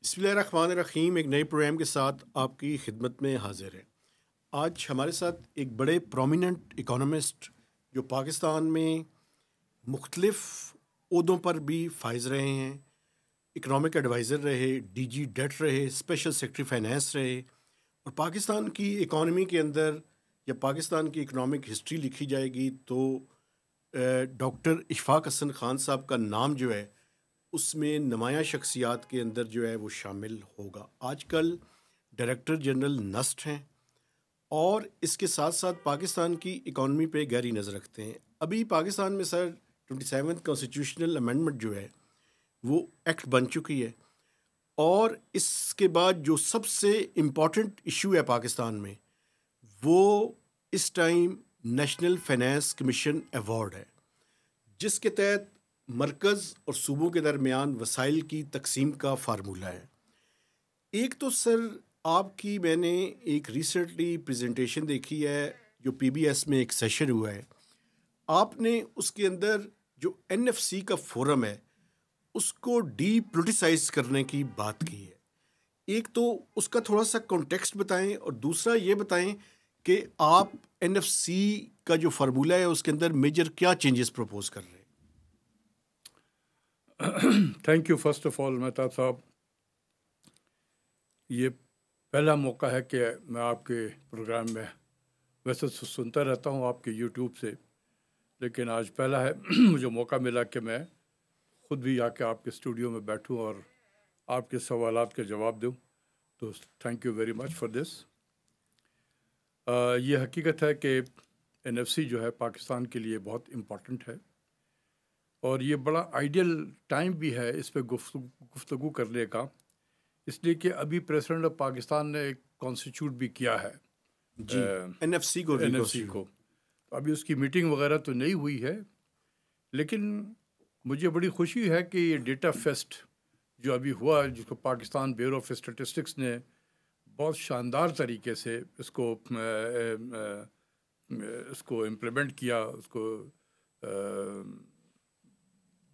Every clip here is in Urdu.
بسم اللہ الرحمن الرحیم. ایک نئے پروگرام کے ساتھ آپ کی خدمت میں حاضر ہے. آج ہمارے ساتھ ایک بڑے پرومیننٹ اکانومسٹ جو پاکستان میں مختلف عہدوں پر بھی فائز رہے ہیں، اکنامک ایڈوائزر رہے، ڈی جی ڈیٹ رہے، اسپیشل سیکرٹری فائنانس رہے، اور پاکستان کی اکانومی کے اندر یا پاکستان کی اکنامک ہسٹری لکھی جائے گی تو ڈاکٹر اشفاق حسن خان صاحب کا نام جو ہے اس میں نمایاں شخصیات کے اندر جو ہے وہ شامل ہوگا. آج کل ڈائریکٹر جنرل نسٹ ہیں اور اس کے ساتھ ساتھ پاکستان کی اکانومی پہ گہری نظر رکھتے ہیں. ابھی پاکستان میں سر 27 کانسٹیٹیوشنل امینڈمنٹ جو ہے وہ ایکٹ بن چکی ہے، اور اس کے بعد جو سب سے امپورٹنٹ ایشو ہے پاکستان میں وہ اس time national finance commission award ہے، جس کے تحت مرکز اور صوبوں کے درمیان وسائل کی تقسیم کا فارمولہ ہے. ایک تو سر آپ کی میں نے ایک ریسنٹلی پریزنٹیشن دیکھی ہے جو پی بی ایس میں ایک سیشن ہوا ہے، آپ نے اس کے اندر جو این ایف سی کا فورم ہے اس کو ڈی پولیٹیسائز کرنے کی بات کی ہے. ایک تو اس کا تھوڑا سا کانٹیکسٹ بتائیں، اور دوسرا یہ بتائیں کہ آپ این ایف سی کا جو فارمولہ ہے اس کے اندر میجر کیا چینجز پروپوز کر رہے ہیں. Thank you first of all Mahtab sahab. یہ پہلا موقع ہے کہ میں آپ کے پروگرام میں، ویسے سنتا رہتا ہوں آپ کے یوٹیوب سے، لیکن آج پہلا ہے مجھے موقع ملا کہ میں خود بھی آ کے آپ کے اسٹوڈیو میں بیٹھوں اور آپ کے سوالات کے جواب دوں. تو thank you very much for this. یہ حقیقت ہے کہ این ایف سی جو ہے پاکستان کے لیے بہت امپورٹنٹ ہے، اور یہ بڑا آئیڈیل ٹائم بھی ہے اس پہ گفتگو کرنے کا، اس لیے کہ ابھی پریزیڈنٹ آف پاکستان نے ایک کانسٹیٹیوٹ بھی کیا ہے جی این ایف سی کو. ابھی اس کی میٹنگ وغیرہ تو نہیں ہوئی ہے، لیکن مجھے بڑی خوشی ہے کہ یہ ڈیٹا فیسٹ جو ابھی ہوا، جس کو پاکستان بیورو آف اسٹیٹسٹکس نے بہت شاندار طریقے سے اس کو امپلیمنٹ کیا، اس کو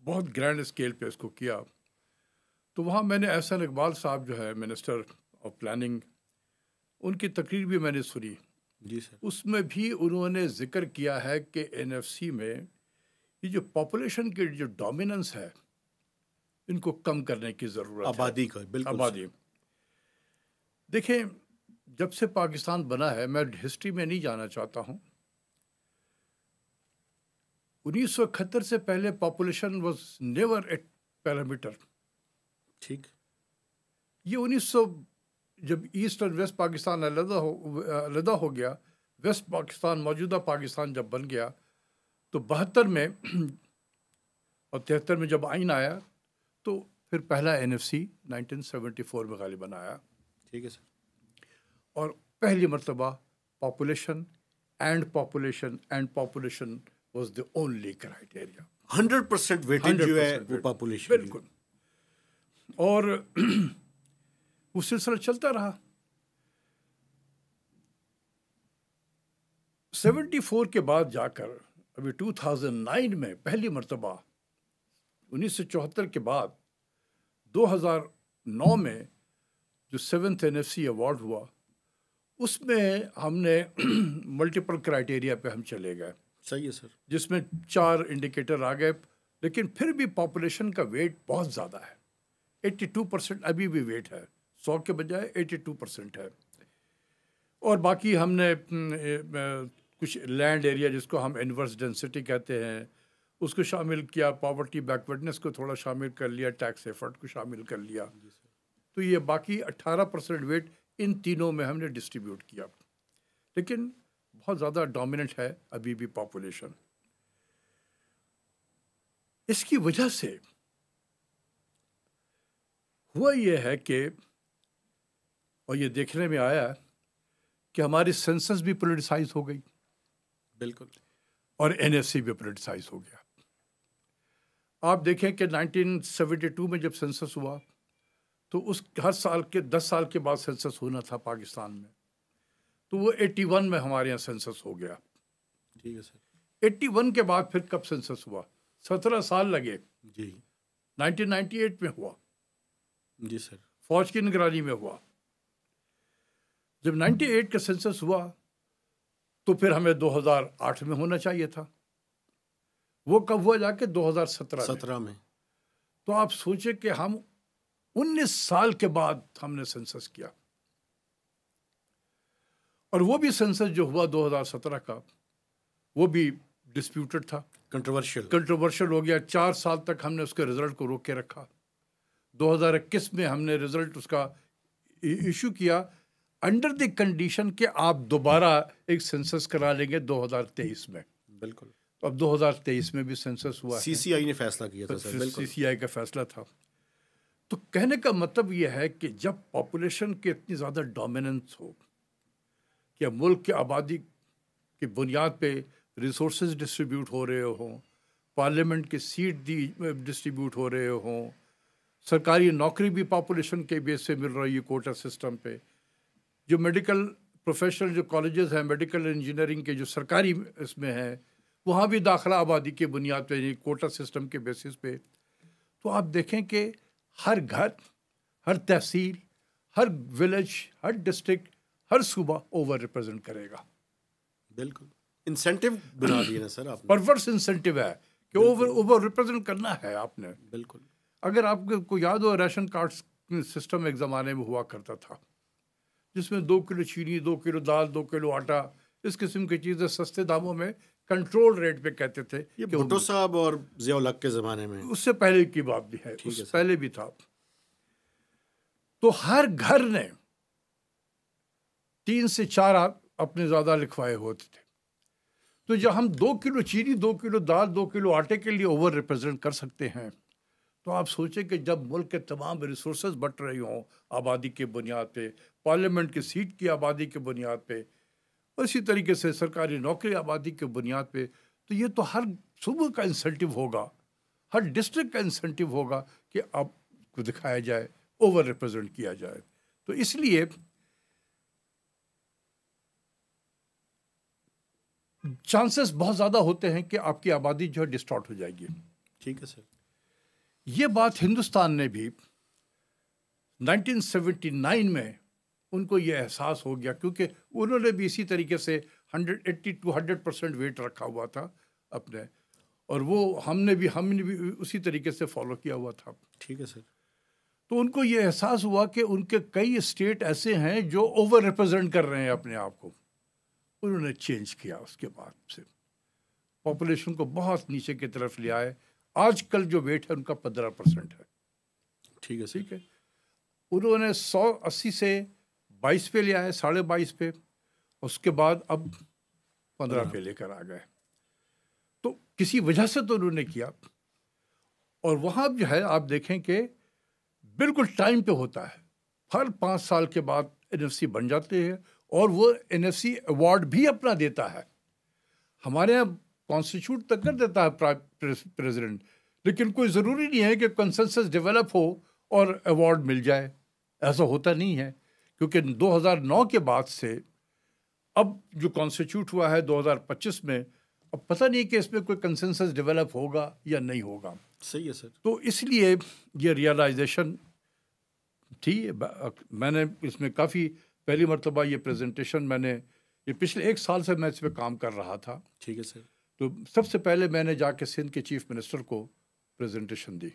بہت گرینڈ اسکیل پہ اس کو کیا. تو وہاں میں نے احسن اقبال صاحب جو ہے منسٹر آف پلاننگ، ان کی تقریر بھی میں نے سنی. جی سر. اس میں بھی انہوں نے ذکر کیا ہے کہ این ایف سی میں یہ جو پاپولیشن کی جو ڈومیننس ہے ان کو کم کرنے کی ضرورت ہے. آبادی کا بالکل. آبادی دیکھیں، جب سے پاکستان بنا ہے، میں ہسٹری میں نہیں جانا چاہتا ہوں، 1971 سے پہلے population was never a parameter. ٹھیک. یہ 1900 جب ایسٹ اور ویسٹ پاکستان علیحدہ ہو گیا، ویسٹ پاکستان موجودہ پاکستان جب بن گیا تو 72 میں اور 73 میں جب آئین آیا تو پھر پہلا این ایف سی 1974 میں غالباً آیا. ٹھیک ہے سر. اور پہلی مرتبہ population was the only criteria. 100% weightage جو ہے وہ پاپولیشن. بالکل. اور وہ سلسلہ چلتا رہا. 74 کے بعد جا کر ابھی 2009 میں پہلی مرتبہ 1974 کے بعد 2009 میں جو 7th N F C award ہوا، اس میں ہم نے ملٹیپل کرائیٹیریا پہ ہم چلے گئے. صحیح ہے سر. جس میں 4 انڈیکیٹر آ گئے، لیکن پھر بھی پاپولیشن کا ویٹ بہت زیادہ ہے. 82% ابھی بھی ویٹ ہے، 100 کے بجائے 82% ہے. اور باقی ہم نے کچھ لینڈ ایریا جس کو ہم انورس ڈینسٹی کہتے ہیں اس کو شامل کیا، پاورٹی بیکورڈنس کو تھوڑا شامل کر لیا، ٹیکس ایفرٹ کو شامل کر لیا. تو یہ باقی 18% ویٹ ان تینوں میں ہم نے ڈسٹریبیوٹ کیا. لیکن بہت زیادہ ڈومیننٹ ہے ابھی بھی پاپولیشن. اس کی وجہ سے ہوا یہ ہے کہ، اور یہ دیکھنے میں آیا کہ ہماری سینسس بھی پولیٹیسائز ہو گئی. بالکل. اور این ایف سی بھی پولیٹیسائز ہو گیا. آپ دیکھیں کہ 1972 میں جب سینسس ہوا تو اس ہر سال کے 10 سال کے بعد سینسس ہونا تھا پاکستان میں، تو وہ 81 میں ہمارے یہاں سینسس ہو گیا. ٹھیک ہے سر. 81 کے بعد پھر کب سینسس ہوا؟ 17 سال لگے. جی. 1998 میں ہوا. جی سر. فوج کی نگرانی میں ہوا. جب 98 کا سینسس ہوا تو پھر ہمیں 2008 میں ہونا چاہیے تھا. وہ کب ہوا؟ جا کے 2017 میں. تو آپ سوچیں کہ ہم 19 سال کے بعد ہم نے سینسس کیا. اور وہ بھی سینسس جو ہوا 2017 کا وہ بھی ڈسپیوٹڈ تھا, کنٹروورشل ہو گیا. 4 سال تک ہم نے اس کے رزلٹ کو روک کے رکھا. 2021 میں ہم نے رزلٹ اس کا ایشو کیا انڈر دی کنڈیشن کہ آپ دوبارہ ایک سینسس کرا لیں گے 2023 میں. بالکل. اب 2023 میں بھی سینسس ہوا. سی سی آئی نے فیصلہ کیا تھا سر. سی سی آئی کا فیصلہ تھا. تو کہنے کا مطلب یہ ہے کہ جب پاپولیشن کی اتنی زیادہ ڈومیننس ہو کہ ملک کی آبادی کی بنیاد پہ ریسورسز ڈسٹریبیوٹ ہو رہے ہوں, پارلیمنٹ کے سیٹ ڈسٹریبیوٹ ہو رہے ہوں, سرکاری نوکری بھی پاپولیشن کے بیس سے مل رہی ہے کوٹا سسٹم پہ, جو میڈیکل پروفیشنل جو کالجز ہیں میڈیکل انجینئرنگ کے جو سرکاری اس میں ہیں وہاں بھی داخلہ آبادی کی بنیاد پہ کوٹا سسٹم کے بیسس پہ. تو آپ دیکھیں کہ ہر گھر, ہر تحصیل, ہر ولیج, ہر ڈسٹرکٹ, ہر صوبہ اوور ریپرزینٹ کرے گا. بالکل انسینٹیو بنا دیے نا سر آپ نے. پرورس انسینٹیو ہے کہ اوور ریپرزینٹ کرنا ہے آپ نے. بالکل. اگر آپ کو یاد ہو ریشن کارڈ سسٹم ایک زمانے میں ہوا کرتا تھا جس میں 2 کلو چینی, 2 کلو دال, 2 کلو آٹا, اس قسم کی چیزیں سستے داموں میں کنٹرول ریٹ پہ کہتے تھے. یہ بھٹو صاحب اور ضیاء الحق کے زمانے میں, اس سے پہلے کی بات بھی ہے, اس سے پہلے بھی تھا. تو ہر گھر نے 3 سے 4 اپنے زیادہ لکھوائے ہوتے تھے. تو جب ہم 2 کلو چینی, 2 کلو دال, 2 کلو آٹے کے لیے اوور ریپرزینٹ کر سکتے ہیں تو آپ سوچیں کہ جب ملک کے تمام ریسورسز بٹ رہی ہوں آبادی کے بنیاد پہ, پارلیمنٹ کی سیٹ کی آبادی کے بنیاد پہ, اور اسی طریقے سے سرکاری نوکری آبادی کے بنیاد پہ, تو یہ تو ہر صوبے کا انسینٹیو ہوگا, ہر ڈسٹرکٹ کا انسینٹیو ہوگا کہ آپ کو دکھایا جائے, اوور ریپرزینٹ کیا جائے. تو اس لیے چانسز بہت زیادہ ہوتے ہیں کہ آپ کی آبادی جو ہے ڈسٹارٹ ہو جائے گی. ٹھیک ہے سر. یہ بات ہندوستان نے بھی 1979 میں ان کو یہ احساس ہو گیا کیونکہ انہوں نے بھی اسی طریقے سے 180 to 100% ویٹ رکھا ہوا تھا اپنے, اور وہ ہم نے بھی اسی طریقے سے فالو کیا ہوا تھا. ٹھیک ہے سر. تو ان کو یہ احساس ہوا کہ ان کے کئی اسٹیٹ ایسے ہیں جو اوور ریپرزینٹ کر رہے ہیں اپنے آپ کو. انہوں نے چینج کیا, اس کے بعد سے پاپولیشن کو بہت نیچے کی طرف لے آئے. آج کل جو ویٹ ہے ان کا 15% ہے. ٹھیک ہے. ٹھیک ہے. انہوں نے 180 سے 22 پہ لے آئے, 22.5 پہ, اس کے بعد اب 15 پہ لے کر آ گئے. تو کسی وجہ سے تو انہوں نے کیا. اور وہاں جو ہے آپ دیکھیں کہ بالکل ٹائم پہ ہوتا ہے, ہر 5 سال کے بعد NFC بن جاتے ہیں, اور وہ NFC ایوارڈ بھی اپنا دیتا ہے. ہمارے یہاں کانسٹیٹیوٹ تک کر دیتا ہے پریزیڈنٹ, لیکن کوئی ضروری نہیں ہے کہ کنسنسس ڈیولپ ہو اور ایوارڈ مل جائے. ایسا ہوتا نہیں ہے, کیونکہ 2009 کے بعد سے اب جو کانسٹیٹیوٹ ہوا ہے 2025 میں, اب پتہ نہیں کہ اس میں کوئی کنسنسس ڈیولپ ہوگا یا نہیں ہوگا. صحیح ہے سر. تو اس لیے یہ ریئلائزیشن تھی. میں نے اس میں کافی پہلی مرتبہ یہ پریزنٹیشن میں نے یہ پچھلے 1 سال سے میں اس پہ کام کر رہا تھا. ٹھیک ہے سر. تو سب سے پہلے میں نے جا کے سندھ کے چیف منسٹر کو پریزنٹیشن دی.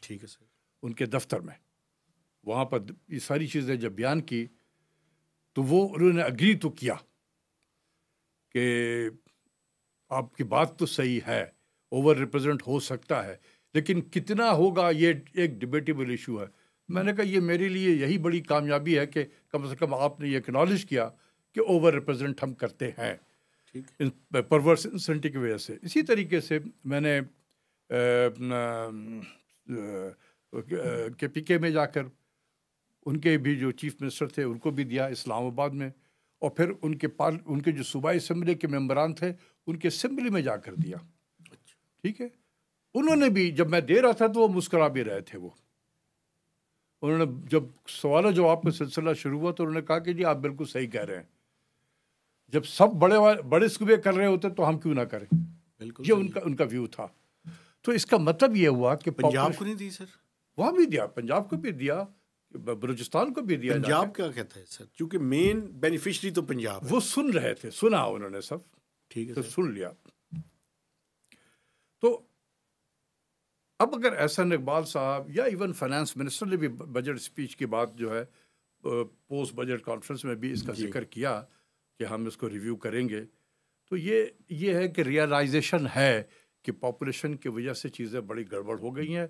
ٹھیک ہے سر. ان کے دفتر میں, وہاں پر یہ ساری چیزیں جب بیان کی تو وہ انہوں نے اگری تو کیا کہ آپ کی بات تو صحیح ہے, اوور ریپرزینٹ ہو سکتا ہے, لیکن کتنا ہوگا یہ ایک ڈبیٹیبل ایشو ہے. میں نے کہا یہ میرے لیے یہی بڑی کامیابی ہے کہ کم سے کم آپ نے یہ اکنالج کیا کہ اوور ریپرزینٹ ہم کرتے ہیں پرورس انسینٹیو کی وجہ سے. اسی طریقے سے میں نے کے پی کے میں جا کر ان کے بھی جو چیف منسٹر تھے ان کو بھی دیا اسلام آباد میں, اور پھر ان کے جو صوبائی اسمبلی کے ممبران تھے ان کے اسمبلی میں جا کر دیا. ٹھیک ہے. انہوں نے بھی جب میں دے رہا تھا تو وہ مسکرا بھی رہے تھے. وہ انہوں نے جب سوال و جواب کا سلسلہ شروع ہوا تو انہوں نے کہا کہ جی آپ بالکل صحیح کہہ رہے ہیں, جب سب بڑے صوبے کر رہے ہوتے تو ہم کیوں نہ کریں. بالکل یہ ان کا ویو تھا. تو اس کا مطلب یہ ہوا کہ پنجاب کو نہیں دی سر؟ وہاں بھی دیا, پنجاب کو بھی دیا, بلوچستان کو بھی دیا جاتا پنجاب کیا کہتا ہے سر؟ کیونکہ مین بینیفیشری تو پنجاب ہے. وہ سن رہے تھے, سنا انہوں نے سب, ٹھیک ہے تو سر. سن لیا. تو اب اگر احسن اقبال صاحب یا ایون فائنانس منسٹر نے بھی بجٹ اسپیچ کی بات جو ہے پوسٹ بجٹ کانفرنس میں بھی اس کا ذکر کیا کہ ہم اس کو ریویو کریں گے, تو یہ ہے کہ ریئلائزیشن ہے کہ پاپولیشن کی وجہ سے چیزیں بڑی گڑبڑ ہو گئی ہیں.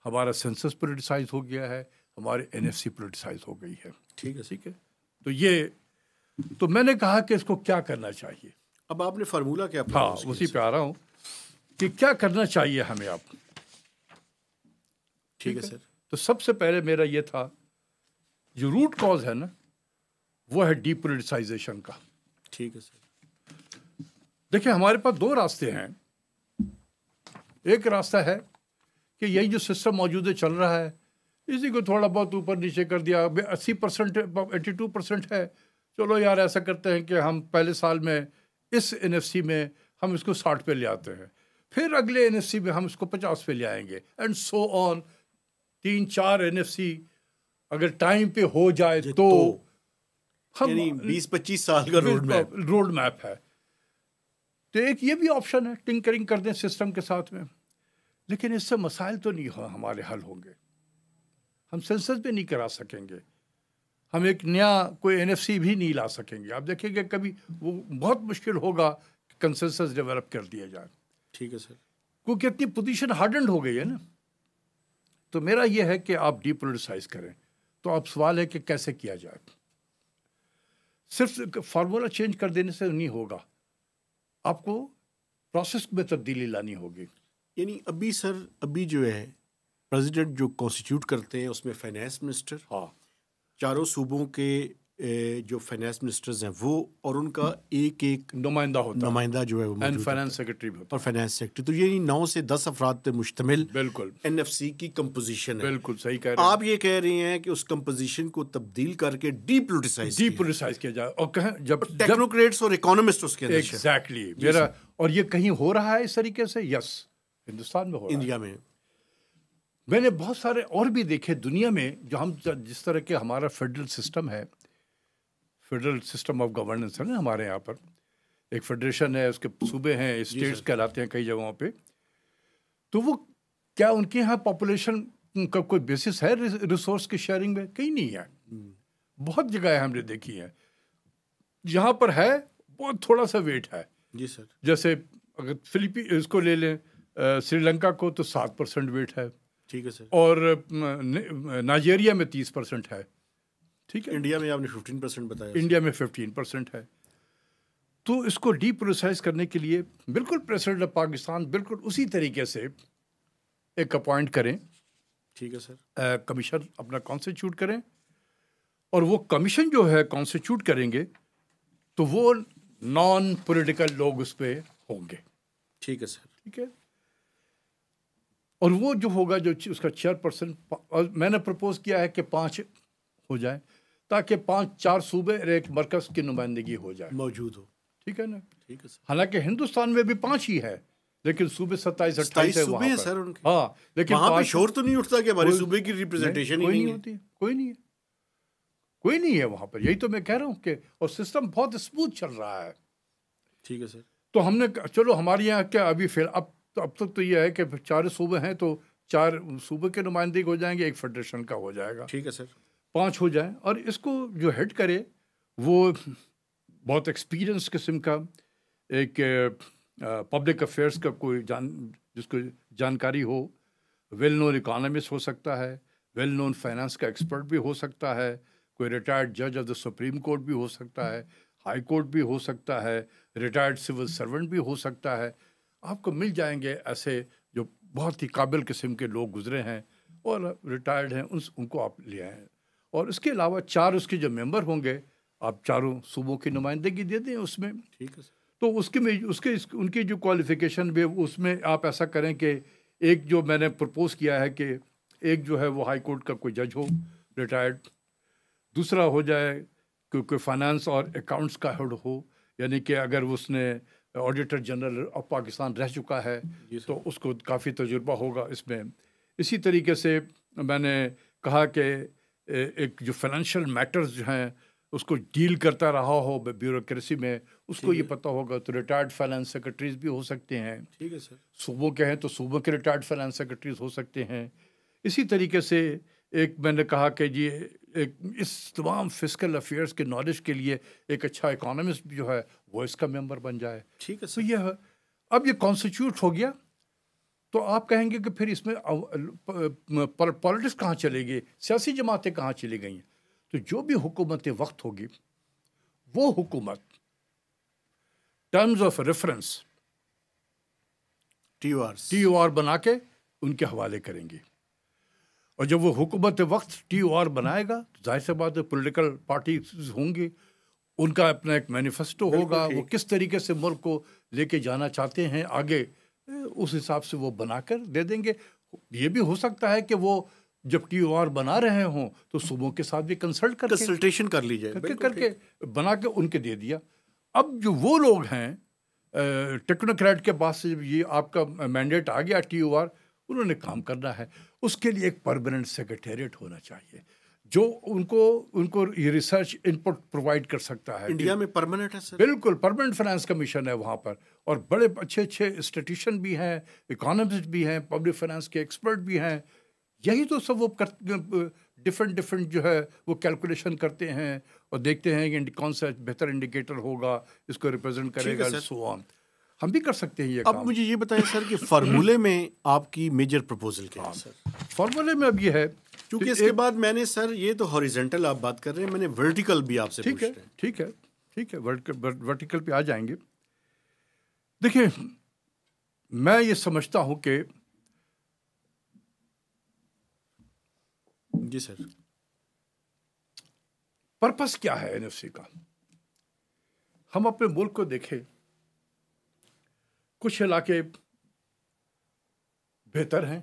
ہمارا سینسس پولیٹیسائز ہو گیا ہے, ہمارے NFC پولیٹیسائز ہو گئی ہے. ٹھیک ہے. ٹھیک ہے. تو میں نے کہا کہ اس کو کیا کرنا چاہیے. اب آپ نے فارمولہ کیا؟ ہاں, اسی پہ آ رہا ہوں کہ کیا کرنا چاہیے ہمیں. آپ ٹھیک ہے سر. تو سب سے پہلے میرا یہ تھا, جو روٹ کاز ہے نا وہ ہے ڈی پولیٹیسائزیشن کا. ٹھیک ہے سر. دیکھیں ہمارے پاس دو راستے ہیں. ایک راستہ ہے کہ یہی جو سسٹم موجود چل رہا ہے اسی کو تھوڑا بہت اوپر نیچے کر دیا, 80% 82% ہے, چلو یار ایسا کرتے ہیں کہ ہم پہلے سال میں اس NFC میں ہم اس کو 60 پہ لے آتے ہیں, پھر اگلے NFC میں ہم اس کو 50 پہ لے آئیں گے, اینڈ سو آن. 3-4 NFC اگر ٹائم پہ ہو جائے تو یعنی 20-25 سال کا روڈ میپ ہے. تو ایک یہ بھی آپشن ہے, ٹنکرنگ کر دیں سسٹم کے ساتھ میں. لیکن اس سے مسائل تو نہیں ہمارے حل ہوں گے. ہم سینسس بھی نہیں کرا سکیں گے, ہم ایک نیا کوئی NFC بھی نہیں لا سکیں گے. آپ دیکھیں گے کبھی وہ بہت مشکل ہوگا کہ کنسنسس ڈیولپ کر دیا جائے. ٹھیک ہے سر. کیونکہ اتنی پوزیشن ہارڈنڈ ہو گئی ہے نا. تو میرا یہ ہے کہ آپ ڈی پولیٹیسائز کریں. تو اب سوال ہے کہ کیسے کیا جائے. صرف فارمولہ چینج کر دینے سے نہیں ہوگا, آپ کو پروسیس میں تبدیلی لانی ہوگی. یعنی ابھی جو ہے پریزیڈنٹ جو کانسٹیٹیوٹ کرتے ہیں اس میں فائنانس منسٹر, ہاں, چاروں صوبوں کے جو فائنانس منسٹرز ہیں وہ, اور ان کا ایک نمائندہ جو ہے وہ اینڈ فائنانس سیکرٹری بھی ہوتا اور فائنانس سیکرٹری. تو یہ 9 سے 10 افراد پہ مشتمل بالکل NFC کی کمپوزیشن ہے. بالکل صحیح کہہ رہے ہیں آپ یہ کہہ رہے ہیں کہ اس کمپوزیشن کو تبدیل کر کے ڈی پولیٹیسائز کیا جائے. اور کہیں جب ٹیکنوکریٹس اور اکانومسٹ اس کے اندر ایگزیکٹلی میرا, اور یہ کہیں ہو رہا ہے اس طریقے سے. یس, ہندوستان میں ہو رہا ہے, انڈیا میں. میں نے بہت سارے اور بھی دیکھے دنیا میں, جو ہم جس طرح کے ہمارا فیڈرل سسٹم ہے, فیڈرل سسٹم آف گورننس ہے نا ہمارے یہاں پر, ایک فیڈریشن ہے, اس کے صوبے ہیں, اسٹیٹس کہلاتے ہیں کئی جگہوں پہ. تو وہ کیا ان کے یہاں پاپولیشن کا کوئی بیسس ہے ریسورس کی شیئرنگ میں؟ کہیں نہیں ہے. بہت جگہ ہم نے دیکھی ہیں جہاں پر ہے بہت تھوڑا سا ویٹ ہے. جی سر. جیسے اگر اس کو لے لیں, سری لنکا کو تو 7% ویٹ ہے. ٹھیک ہے سر. اور نائجیریا میں 30% ہے. ٹھیک ہے. انڈیا میں آپ نے 15% بتایا. انڈیا میں 15% ہے. تو اس کو ڈی پولیٹیسائز کرنے کے لیے بالکل پریزیڈنٹ آف پاکستان بالکل اسی طریقے سے ایک اپوائنٹ کریں. ٹھیک ہے سر. کمیشن اپنا کانسٹیٹیوٹ کریں, اور وہ کمیشن جو ہے کانسٹیٹیوٹ کریں گے تو وہ نان پولیٹیکل لوگ اس پہ ہوں گے. ٹھیک ہے سر. ٹھیک ہے. اور وہ جو ہوگا جو اس کا 4%, اور میں نے پرپوز کیا ہے کہ 5 ہو جائیں تاکہ 4 صوبے اور ایک مرکز کی نمائندگی ہو جائے, موجود ہو. ٹھیک ہے نا. ٹھیک ہے سر. حالانکہ ہندوستان میں بھی 5 ہی ہے, لیکن صوبے 27-28 ہے صوبے ہیں سر ان کے. ہاں, لیکن وہاں پہ شور تو نہیں اٹھتا کہ ہمارے صوبے کی ریپرزنٹیشن ہی نہیں ہوتی. کوئی نہیں ہے وہاں پر. یہی تو میں کہہ رہا ہوں کہ, اور سسٹم بہت اسموتھ چل رہا ہے. ٹھیک ہے سر. تو ہم نے چلو ہمارے یہاں کیا ابھی اب تک تو یہ ہے کہ 4 صوبے ہیں تو 4 صوبے کے نمائندگی ہو جائیں گے, ایک فیڈریشن کا ہو جائے گا. ٹھیک ہے سر. 5 ہو جائیں, اور اس کو جو ہیڈ کرے وہ بہت ایکسپیرئنس قسم کا ایک پبلک افیئرس کا کوئی جس کو جانکاری ہو, ویل نون اکانومسٹ ہو سکتا ہے, ویل نون فائنانس کا ایکسپرٹ بھی ہو سکتا ہے, کوئی ریٹائرڈ جج آف دا سپریم کورٹ بھی ہو سکتا ہے, ہائی کورٹ بھی ہو سکتا ہے, ریٹائرڈ سول سرونٹ بھی ہو سکتا ہے. آپ کو مل جائیں گے ایسے جو بہت ہی قابل قسم کے لوگ گزرے ہیں اور ریٹائرڈ ہیں, ان کو آپ لے آئیں. اور اس کے علاوہ 4 اس کے جو ممبر ہوں گے, آپ 4 صوبوں کی نمائندگی دے دیں اس میں. ٹھیک ہے سر. تو ان کی جو کوالیفیکیشن بھی اس میں آپ ایسا کریں کہ ایک جو میں نے پرپوز کیا ہے کہ ایک جو ہے وہ ہائی کورٹ کا کوئی جج ہو ریٹائرڈ, دوسرا ہو جائے کوئی فائنانس اور اکاؤنٹس کا ہیڈ ہو, یعنی کہ اگر اس نے آڈیٹر جنرل آف پاکستان رہ چکا ہے تو اس کو کافی تجربہ ہوگا اس میں. اسی طریقے سے میں نے کہا کہ ایک جو فائنینشیل میٹرز جو ہیں اس کو ڈیل کرتا رہا ہو بیوروکریسی میں، اس کو یہ پتہ ہوگا. تو ریٹائرڈ فائنانس سیکرٹریز بھی ہو سکتے ہیں. ٹھیک ہے سر. صوبوں کے ہیں تو صوبوں کے ریٹائرڈ فائنانس سیکرٹریز ہو سکتے ہیں. اسی طریقے سے ایک میں نے کہا کہ جی ایک اس تمام فسکل افیئرس کے نالج کے لیے ایک اچھا اکانومسٹ جو ہے وہ اس کا ممبر بن جائے. ٹھیک ہے تو سر. یہ اب یہ کانسٹیٹیوٹ ہو گیا تو آپ کہیں گے کہ پھر اس میں پالیٹکس کہاں چلے گی، سیاسی جماعتیں کہاں چلی گئی ہیں. تو جو بھی حکومت وقت ہوگی وہ حکومت terms of reference T O R بنا کے ان کے حوالے کریں گی. اور جب وہ حکومت وقت ٹی او آر بنائے گا تو ظاہر سی بات ہے پولیٹیکل پارٹیز ہوں گی، ان کا اپنا ایک مینیفیسٹو ہوگا، وہ کس طریقے سے ملک کو لے کے جانا چاہتے ہیں آگے، اس حساب سے وہ بنا کر دے دیں گے. یہ بھی ہو سکتا ہے کہ وہ جب ٹی او آر بنا رہے ہوں تو صوبوں کے ساتھ بھی کنسلٹیشن کر لی جائے، کر کے بنا کے ان کے دے دیا. اب جو وہ لوگ ہیں ٹیکنوکریٹ کے پاس سے یہ آپ کا مینڈیٹ آ گیا ٹی او آر، انہوں نے کام کرنا ہے. اس کے لیے ایک پرماننٹ سیکریٹریٹ ہونا چاہیے جو ان کو یہ ریسرچ ان پٹ پرووائڈ کر سکتا ہے. انڈیا میں پرماننٹ ہے سر؟ بالکل پرماننٹ فائنانس کمیشن ہے وہاں پر، اور بڑے اچھے اسٹیٹیشین بھی ہیں، اکانومسٹ بھی ہیں، پبلک فائنانس کے ایکسپرٹ بھی ہیں. یہی تو سب وہ ڈفرینٹ جو ہے وہ کیلکولیشن کرتے ہیں اور دیکھتے ہیں کہ کون سا بہتر انڈیکیٹر ہوگا، اس کو ریپرزینٹ کرے گا، سو آن. ہم بھی کر سکتے ہیں یہ کام. اب مجھے یہ بتائیں سر کہ فارمولے میں آپ کی میجر پرپوزل کیا ہے سر؟ فارمولے میں اب یہ ہے کیونکہ اس کے بعد میں نے سر یہ تو ہاریزنٹل آپ بات کر رہے ہیں، میں نے ورٹیکل بھی آپ سے پوچھنا ہے. ٹھیک ہے ورٹیکل پہ آ جائیں گے. دیکھیں میں یہ سمجھتا ہوں کہ جی سر پرپس کیا ہے این ایف سی کا. ہم اپنے ملک کو دیکھیں، کچھ علاقے بہتر ہیں،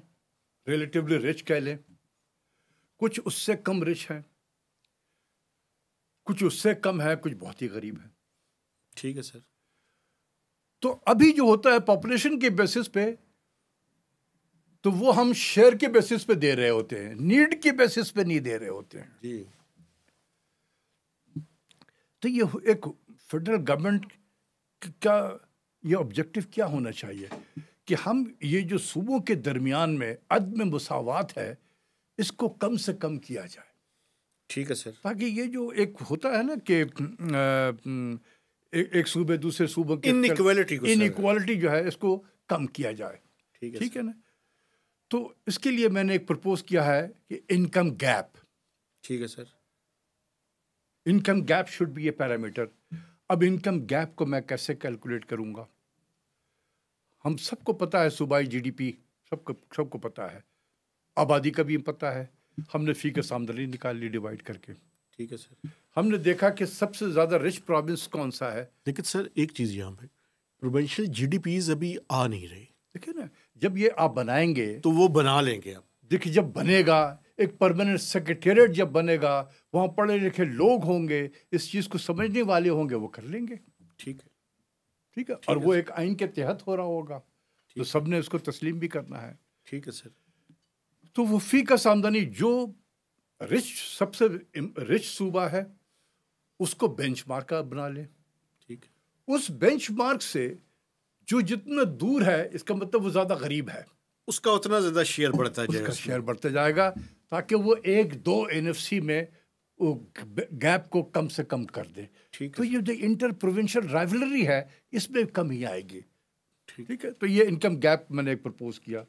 ریلیٹیولی رچ کہہ لیں، کچھ اس سے کم رچ ہیں، کچھ اس سے کم ہے، کچھ بہت ہی غریب ہیں. ٹھیک ہے سر. تو ابھی جو ہوتا ہے پاپولیشن کے بیسس پہ تو وہ ہم شیئر کے بیسس پہ دے رہے ہوتے ہیں، نیڈ کے بیسس پہ نہیں دے رہے ہوتے ہیں. جی. تو یہ ایک فیڈرل گورنمنٹ کا یہ آبجیکٹو کیا ہونا چاہیے کہ ہم یہ جو صوبوں کے درمیان میں عدم مساوات ہے اس کو کم سے کم کیا جائے. ٹھیک ہے سر. تاکہ یہ جو ایک ہوتا ہے نا کہ ایک صوبے دوسرے صوبوں کی انیکوالٹی جو ہے اس کو کم کیا جائے. ٹھیک ہے نا. تو اس کے لیے میں نے ایک پرپوز کیا ہے کہ انکم گیپ. ٹھیک ہے sir. Income gap should be a parameter. اب انکم گیپ کو میں کیسے کیلکولیٹ کروں گا؟ ہم سب کو پتہ ہے صوبائی جی ڈی پی سب کو پتہ ہے، آبادی کا بھی پتہ ہے. ہم نے فی کا آمدنی نکال لی ڈیوائڈ کر کے. ٹھیک ہے سر. ہم نے دیکھا کہ سب سے زیادہ رچ پروونس کون سا ہے. لیکن سر ایک چیز یہاں پہ پروونشل جی ڈی پیز ابھی آ نہیں رہی. دیکھیں نا جب یہ آپ بنائیں گے تو وہ بنا لیں گے. اب دیکھیے جب بنے گا ایک پرماننٹ سیکریٹریٹ جب بنے گا وہاں پڑھے لکھے لوگ ہوں گے، اس چیز کو سمجھنے والے ہوں گے، وہ کر لیں گے. ٹھیک ہے. اور وہ ایک آئین کے تحت ہو رہا ہوگا تو سب نے اس کو تسلیم بھی کرنا ہے. ٹھیک ہے سر. تو وہ فی کا آمدنی جو سب سے رچ صوبہ ہے اس کو بینچ مارک بنا لیں. ٹھیک ہے. اس بینچ مارک سے جو جتنا دور ہے اس کا مطلب وہ زیادہ غریب ہے، اس کا اتنا زیادہ شیئر بڑھتا جائے گا. اس کا شیئر بڑھتا جائے گا تاکہ وہ 1-2 این ایف سی میں وہ گیپ کو کم سے کم کر دے. تو یہ جو انٹر پروونشل رائیولری ہے اس میں کمی آئے گی. ٹھیک ہے. تو یہ انکم گیپ میں نے ایک پرپوز کیا.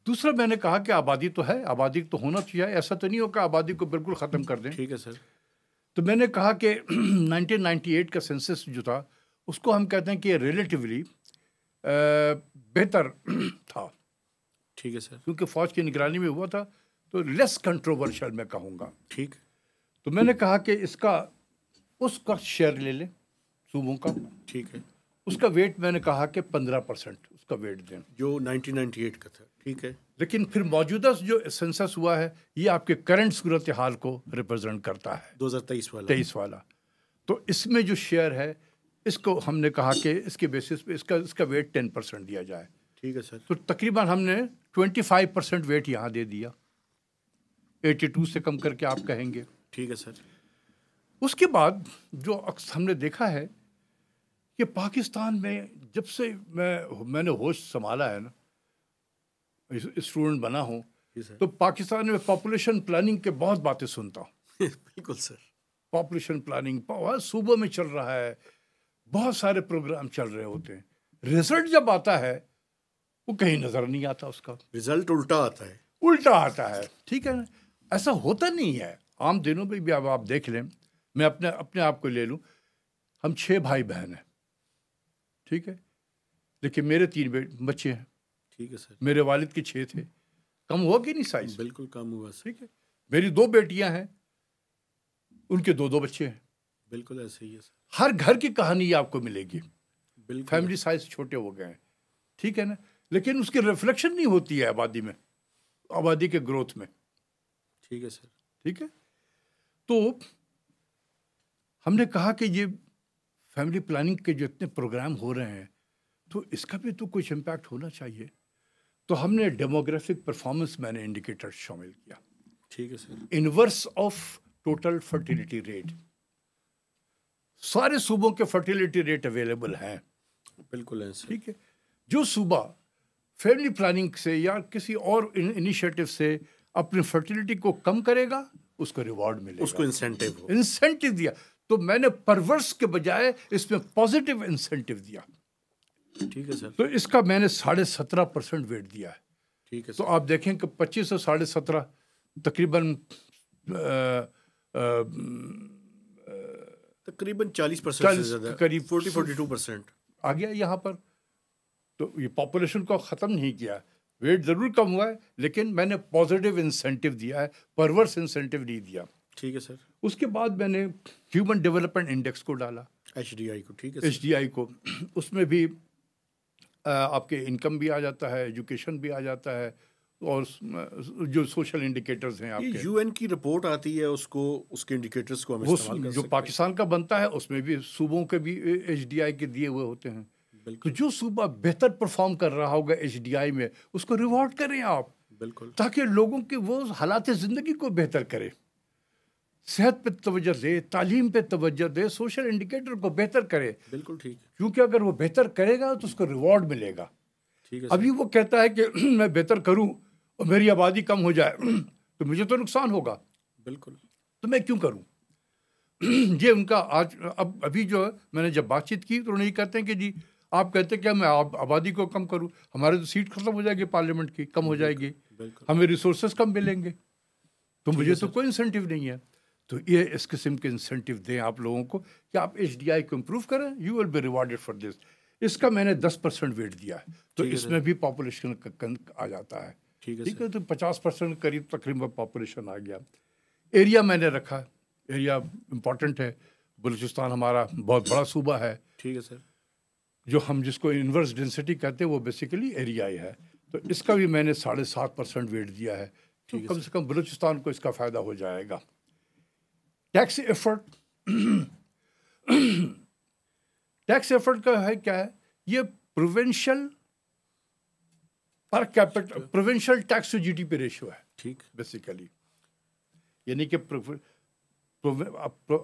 دوسرا میں نے کہا کہ آبادی تو ہے، آبادی تو ہونا چاہیے، ایسا تو نہیں ہو کہ آبادی کو بالکل ختم کر دیں. ٹھیک ہے سر. تو میں نے کہا کہ 1998 کا سینسس جو تھا اس کو ہم کہتے ہیں کہ ریلیٹیولی بہتر تھا. ٹھیک ہے سر. کیونکہ فوج کی نگرانی میں ہوا تھا تو لیس کنٹروورشل میں کہوں گا. ٹھیک. تو میں نے کہا کہ اس کا شیئر لے لیں صوبوں کا. ٹھیک ہے. اس کا ویٹ میں نے کہا کہ 15% اس کا ویٹ دیں جو 1998 کا تھا. ٹھیک ہے. لیکن پھر موجودہ جو سینسس ہوا ہے یہ آپ کے کرنٹ صورتحال کو ریپرزینٹ کرتا ہے، 2023 والا. تو اس میں جو شیئر ہے اس کو ہم نے کہا کہ اس کے بیسس پہ اس کا ویٹ 10% دیا جائے. ٹھیک ہے سر. تو تقریباً ہم نے 25% ویٹ یہاں دے دیا. 82 سے کم کر کے آپ کہیں گے. ٹھیک ہے سر. اس کے بعد جو ہم نے دیکھا ہے کہ پاکستان میں جب سے میں نے ہوش سنبھالا ہے نا, اسٹوڈنٹ بنا ہوں, تو پاکستان میں پاپولیشن پلاننگ کے بہت باتیں سنتا ہوں. بالکل سر. پاپولیشن پلاننگ بہت صوبوں میں چل رہا ہے, بہت سارے پروگرام چل رہے ہوتے ہیں. رزلٹ جب آتا ہے وہ کہیں نظر نہیں آتا, اس کا رزلٹ الٹا آتا ہے. الٹا آتا ہے. ٹھیک ہے نا, ایسا ہوتا نہیں ہے. عام دنوں میں بھی اب آپ دیکھ لیں, میں اپنے آپ کو لے لوں, ہم 6 بھائی بہن ہیں. ٹھیک ہے, لیکن میرے 3 بچے ہیں. ٹھیک ہے سر. میرے والد کے 6 تھے. کم ہوا کہ نہیں سائز؟ بالکل کم ہوا سر. ٹھیک ہے. میری 2 بیٹیاں ہیں, ان کے 2 بچے ہیں. بالکل ایسے ہی ہے سر. ہر گھر کی کہانی آپ کو ملے گی. بالکل. فیملی سائز چھوٹے ہو گئے ہیں. ٹھیک ہے نا, لیکن اس کی ریفلیکشن نہیں ہوتی ہے آبادی میں, آبادی کے گروتھ میں. ٹھیک ہے سر. ٹھیک ہے. تو ہم نے کہا کہ یہ فیملی پلاننگ کے جو اتنے پروگرام ہو رہے ہیں, تو اس کا بھی تو کچھ امپیکٹ ہونا چاہیے. تو ہم نے ڈیموگرافک پرفارمنس میں نے انڈیکیٹر شامل کیا. ٹھیک ہے sir. Inverse of total fertility rate. سارے صوبوں کے فرٹیلیٹی ریٹ اویلیبل ہیں. بالکل ہے سر. ٹھیک ہے. جو صوبہ فیملی پلاننگ سے یا کسی اور انیشیٹو سے اپنی فرٹیلیٹی کو کم کرے گا, اس کو ریوارڈ ملے گا, اس کو انسینٹیو دیا. تو میں نے پرورس کے بجائے اس میں پازیٹیو انسینٹیو دیا. ٹھیک ہے سر. تو اس کا میں نے 17.5% ویٹ دیا ہے. ٹھیک ہے. تو آپ دیکھیں کہ 25 سے 17.5 تقریباً تقریباً 40% سے زیادہ, قریب 42% آ گیا یہاں پر. تو یہ پاپولیشن کو ختم نہیں کیا, ویٹ ضرور کم ہوا ہے, لیکن میں نے پازیٹیو انسینٹیو دیا ہے, پرورس انسینٹیو نہیں دیا. ٹھیک ہے سر. اس کے بعد میں نے ہیومن ڈیولپمنٹ انڈیکس کو ڈالا, HDI کو. ٹھیک ہے. HDI کو. اس میں بھی آپ کے انکم بھی آ جاتا ہے, ایجوکیشن بھی آ جاتا ہے, اور جو سوشل انڈیکیٹرز ہیں آپ کے, UN کی رپورٹ آتی ہے, اس کو, اس کے انڈیکیٹرز کو ہم استعمال کر سکتے ہیں. جو پاکستان کا بنتا ہے اس میں بھی صوبوں کے بھی HDI کے دیے ہوئے ہوتے ہیں. تو جو صوبہ بہتر پرفارم کر رہا ہوگا HDI میں, اس کو ریوارڈ کریں آپ. بالکل. تاکہ لوگوں کے وہ حالات زندگی کو بہتر کرے, صحت پہ توجہ دے, تعلیم پہ توجہ دے, سوشل انڈیکیٹر کو بہتر کرے. بالکل ٹھیک ہے. کیونکہ اگر وہ بہتر کرے گا تو اس کو ریوارڈ ملے گا. ٹھیک ہے. ابھی وہ کہتا ہے کہ میں بہتر کروں اور میری آبادی کم ہو جائے تو مجھے تو نقصان ہوگا. بالکل. تو میں کیوں کروں؟ یہ ان کا آج ابھی جو ہے, میں نے جب بات چیت کی تو انہوں نے یہ کہتے ہیں کہ جی آپ کہتے ہیں کہ میں آبادی کو کم کروں, ہمارے تو سیٹ ختم ہو جائے گی, پارلیمنٹ کی کم ہو جائے گی, ہمیں ریسورسز کم ملیں گے, تو مجھے تو کوئی انسینٹیو نہیں ہے. تو یہ اس قسم کے انسینٹیو دیں آپ لوگوں کو کہ آپ HDI کو امپروو کریں, you will be rewarded for this. اس کا میں نے 10% ویٹ دیا ہے, تو اس میں بھی پاپولیشن کا آ جاتا ہے. ٹھیک ہے. تو 50% قریب تقریباً پاپولیشن آ گیا. ایریا میں نے رکھا, ایریا امپورٹنٹ ہے. بلوچستان ہمارا بہت بڑا صوبہ ہے. ٹھیک ہے سر. جو ہم جس کو انورس ڈینسٹی کہتے ہیں وہ بیسیکلی ایریا ہی ہے. تو اس کا بھی میں نے 7.5% ویٹ دیا ہے. تو کم سے کم بلوچستان کو اس کا فائدہ ہو جائے گا. ٹیکس ایفرٹ, ٹیکس ایفرٹ کا ہے کیا ہے, یہ پروونشل پر capital, provincial tax to GDP ratio ہے. ٹھیک. بیسیکلی یعنی کہ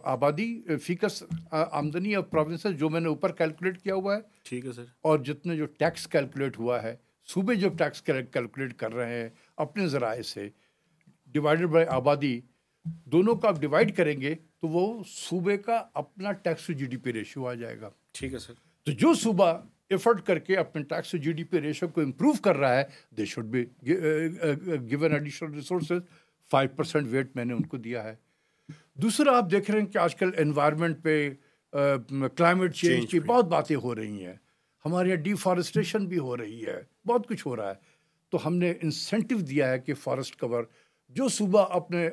آبادی فیکس آمدنی اور پروونسز جو میں نے اوپر کیلکولیٹ کیا ہوا ہے. ٹھیک ہے سر. اور جتنے جو ٹیکس کیلکولیٹ ہوا ہے, صوبے جو ٹیکس کیلکولیٹ کر رہے ہیں اپنے ذرائع سے, ڈیوائڈیڈ بائی آبادی, دونوں کو آپ ڈیوائڈ کریں گے تو وہ صوبے کا اپنا ٹیکس ٹو GDP ریشو آ جائے گا. ٹھیک ہے سر. تو جو صوبہ ایفرٹ کر کے اپنے ٹیکس ٹو GDP ریشو کو امپروو کر رہا ہے, دے should be given additional resources. 5% VAT میں نے ان کو دیا ہے. دوسرا آپ دیکھ رہے ہیں کہ آج کل انوائرمنٹ پہ, کلائمیٹ چینج کی بہت باتیں ہو رہی ہیں, ہمارے یہاں ڈیفارسٹریشن بھی ہو رہی ہے, بہت کچھ ہو رہا ہے. تو ہم نے انسینٹیو دیا ہے کہ فارسٹ کور, جو صوبہ اپنے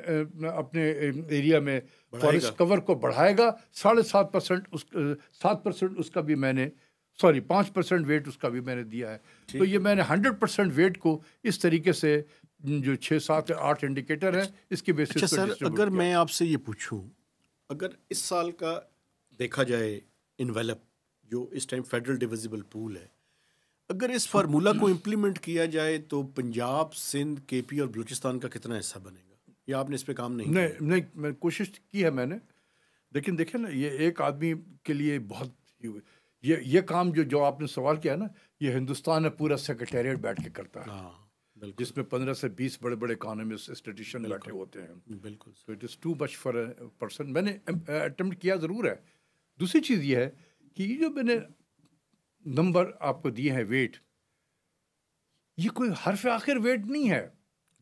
ایریا میں فارسٹ کور کو بڑھائے گا, 7% اس کا بھی میں نے 5% ویٹ اس کا بھی میں نے دیا ہے. تو یہ میں نے 100% ویٹ کو اس طریقے سے جو 6, 7, 8 انڈیکیٹر ہے اس کی بیسس. اچھا سر, اگر میں آپ سے یہ پوچھوں, اگر اس سال کا دیکھا جائے انویلپ جو اس ٹائم فیڈرل ڈویزیبل پول ہے, اگر اس فارمولہ کو امپلیمنٹ کیا جائے تو پنجاب, سندھ, KP اور بلوچستان کا کتنا حصہ بنے گا؟ یا آپ نے اس پہ کام نہیں نہیں میں کوشش کی ہے میں نے، لیکن دیکھیں نا یہ ایک آدمی کے لیے بہت یہ کام جو آپ نے سوال کیا نا، یہ ہندوستان میں پورا سیکریٹریٹ بیٹھ کے کرتا ہے، جس میں 15 سے 20 بڑے بڑے اکانومسٹ اسٹیٹیشین بیٹھے ہوتے ہیں. بالکل. تو it is too much for a person. میں نے اٹمپٹ کیا ضرور ہے. دوسری چیز یہ ہے کہ یہ جو میں نے نمبر آپ کو دیے ہیں ویٹ، یہ کوئی حرف آخر ویٹ نہیں ہے.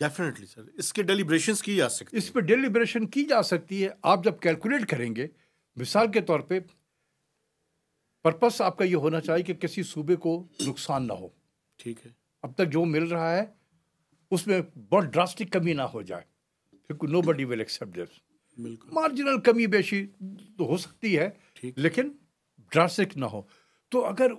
ڈیفینیٹلی سر، اس کے ڈیلیبریشنز کی جا سکتی اس پہ ڈیلیبریشن کی جا سکتی ہے. آپ جب کیلکولیٹ کریں گے، مثال کے طور پہ پرپس آپ کا یہ ہونا چاہیے کہ کسی صوبے کو نقصان نہ ہو. ٹھیک ہے. اب تک جو مل رہا ہے اس میں بہت ڈراسٹک کمی نہ ہو جائے. پھر نو بڈی ول ایکسیپٹ دس. بالکل. مارجنل کمی بیشی تو ہو سکتی ہے لیکن ڈراسٹک نہ ہو. تو اگر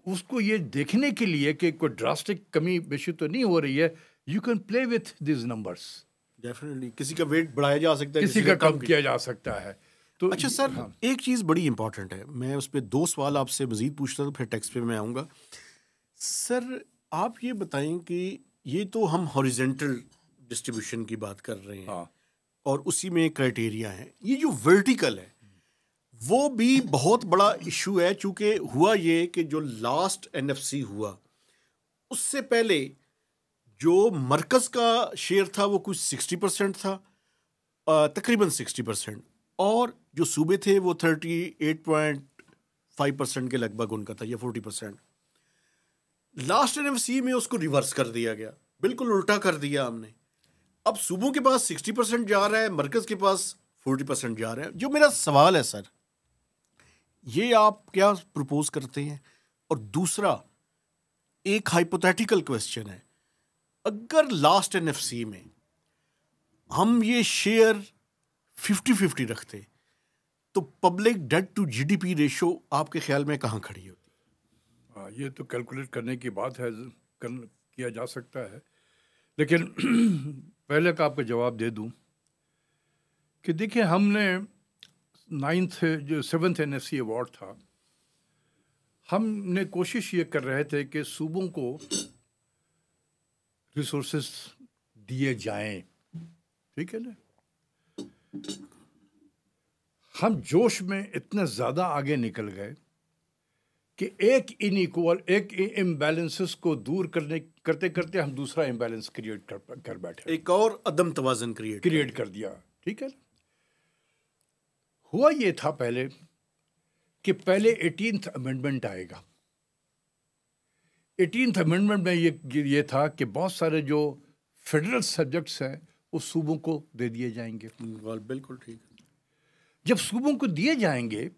اس کو یہ دیکھنے کے لیے کہ کوئی ڈراسٹک کمی بیشی تو نہیں ہو رہی ہے، you can play with these numbers. Definitely کسی کا ویٹ بڑھایا جا سکتا ہے، کسی کا کم کیا جا سکتا ہے. تو اچھا سر، ایک چیز بڑی امپورٹنٹ ہے، میں اس پہ 2 سوال آپ سے مزید پوچھتا ہوں، پھر ٹیکسٹ پہ میں آؤں گا. سر آپ یہ بتائیں کہ یہ تو ہم ہاریزنٹل ڈسٹریبیوشن کی بات کر رہے ہیں اور اسی میں کرائٹیریا ہے. یہ جو ورٹیکل ہے وہ بھی بہت بڑا ایشو ہے، چونکہ ہوا یہ کہ جو لاسٹ NFC ہوا اس سے پہلے جو مرکز کا شیئر تھا وہ کچھ 60% تھا، تقریباً 60%، اور جو صوبے تھے وہ 38.5% کے لگ بھگ ان کا تھا، یا 40%. لاسٹ NFC میں اس کو ریورس کر دیا گیا، بالکل الٹا کر دیا ہم نے. اب صوبوں کے پاس 60% جا رہا ہے، مرکز کے پاس 40% جا رہا ہے. جو میرا سوال ہے سر، یہ آپ کیا پروپوز کرتے ہیں؟ اور دوسرا ایک ہائپوتھیٹیکل کویسچن ہے، اگر لاسٹ NFC میں ہم یہ شیئر 50-50 رکھتے تو public debt to GDP ratio آپ کے خیال میں کہاں کھڑی ہوتی؟ یہ تو کیلکولیٹ کرنے کی بات ہے، کیا جا سکتا ہے. لیکن پہلے کا آپ کو جواب دے دوں کہ دیکھیں ہم نے 7th NFC ایوارڈ تھا، ہم نے کوشش یہ کر رہے تھے کہ صوبوں کو ریسورسز دیے جائیں. ٹھیک ہے نا. ہم جوش میں اتنے زیادہ آگے نکل گئے کہ ایک امبیلنسز کو دور کرتے کرتے ہم دوسرا امبیلنس کریٹ کر بیٹھے، ایک اور عدم توازن کریٹ کر دیا. ٹھیک ہے. ہوا یہ تھا پہلے کہ پہلے 18th امینڈمنٹ آئے گا. 18th امینڈمنٹ میں یہ تھا کہ بہت سارے جو فیڈرل سبجیکٹس ہیں وہ صوبوں کو دے دیے جائیں گے. بالکل ٹھیک ہے. جب صوبوں کو دیے جائیں گے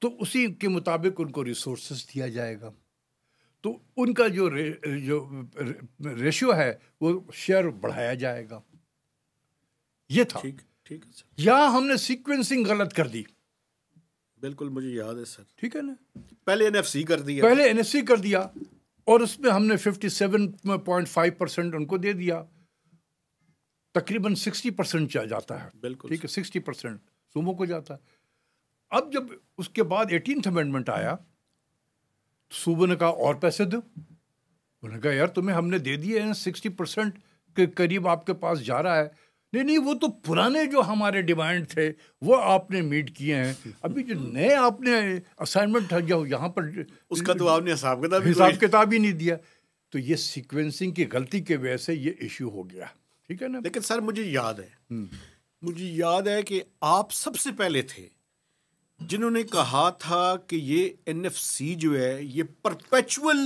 تو اسی کے مطابق ان کو ریسورسز دیا جائے گا. تو ان کا جو ریشیو ہے وہ شیئر بڑھایا جائے گا. یہ تھا. ٹھیک ہے سر. یہاں ہم نے سیکوینسنگ غلط کر دی. بالکل مجھے یاد ہے سر. ٹھیک ہے نا. پہلے NFC کر دیا اور اس میں ہم نے 57.5% ان کو دے دیا. تقریباً 60% جاتا ہے. بالکل ٹھیک ہے. 60% صوبوں کو جاتا ہے. اب جب اس کے بعد 18th امینڈمنٹ آیا تو صوبوں نے کہا اور پیسے دو. انہوں نے کہا یار تمہیں ہم نے دے دیے ہیں، 60% کے قریب آپ کے پاس جا رہا ہے. نہیں وہ تو پرانے جو ہمارے ڈیمانڈ تھے وہ آپ نے میٹ کیے ہیں. ابھی جو نئے آپ نے اسائنمنٹ جو یہاں پر اس کا تو آپ نے حساب کتاب ہی نہیں دیا. تو یہ سیکوینسنگ کی غلطی کی وجہ سے یہ ایشو ہو گیا. ٹھیک ہے نا. لیکن سر مجھے یاد ہے کہ آپ سب سے پہلے تھے جنہوں نے کہا تھا کہ یہ NFC جو ہے یہ پرپیچول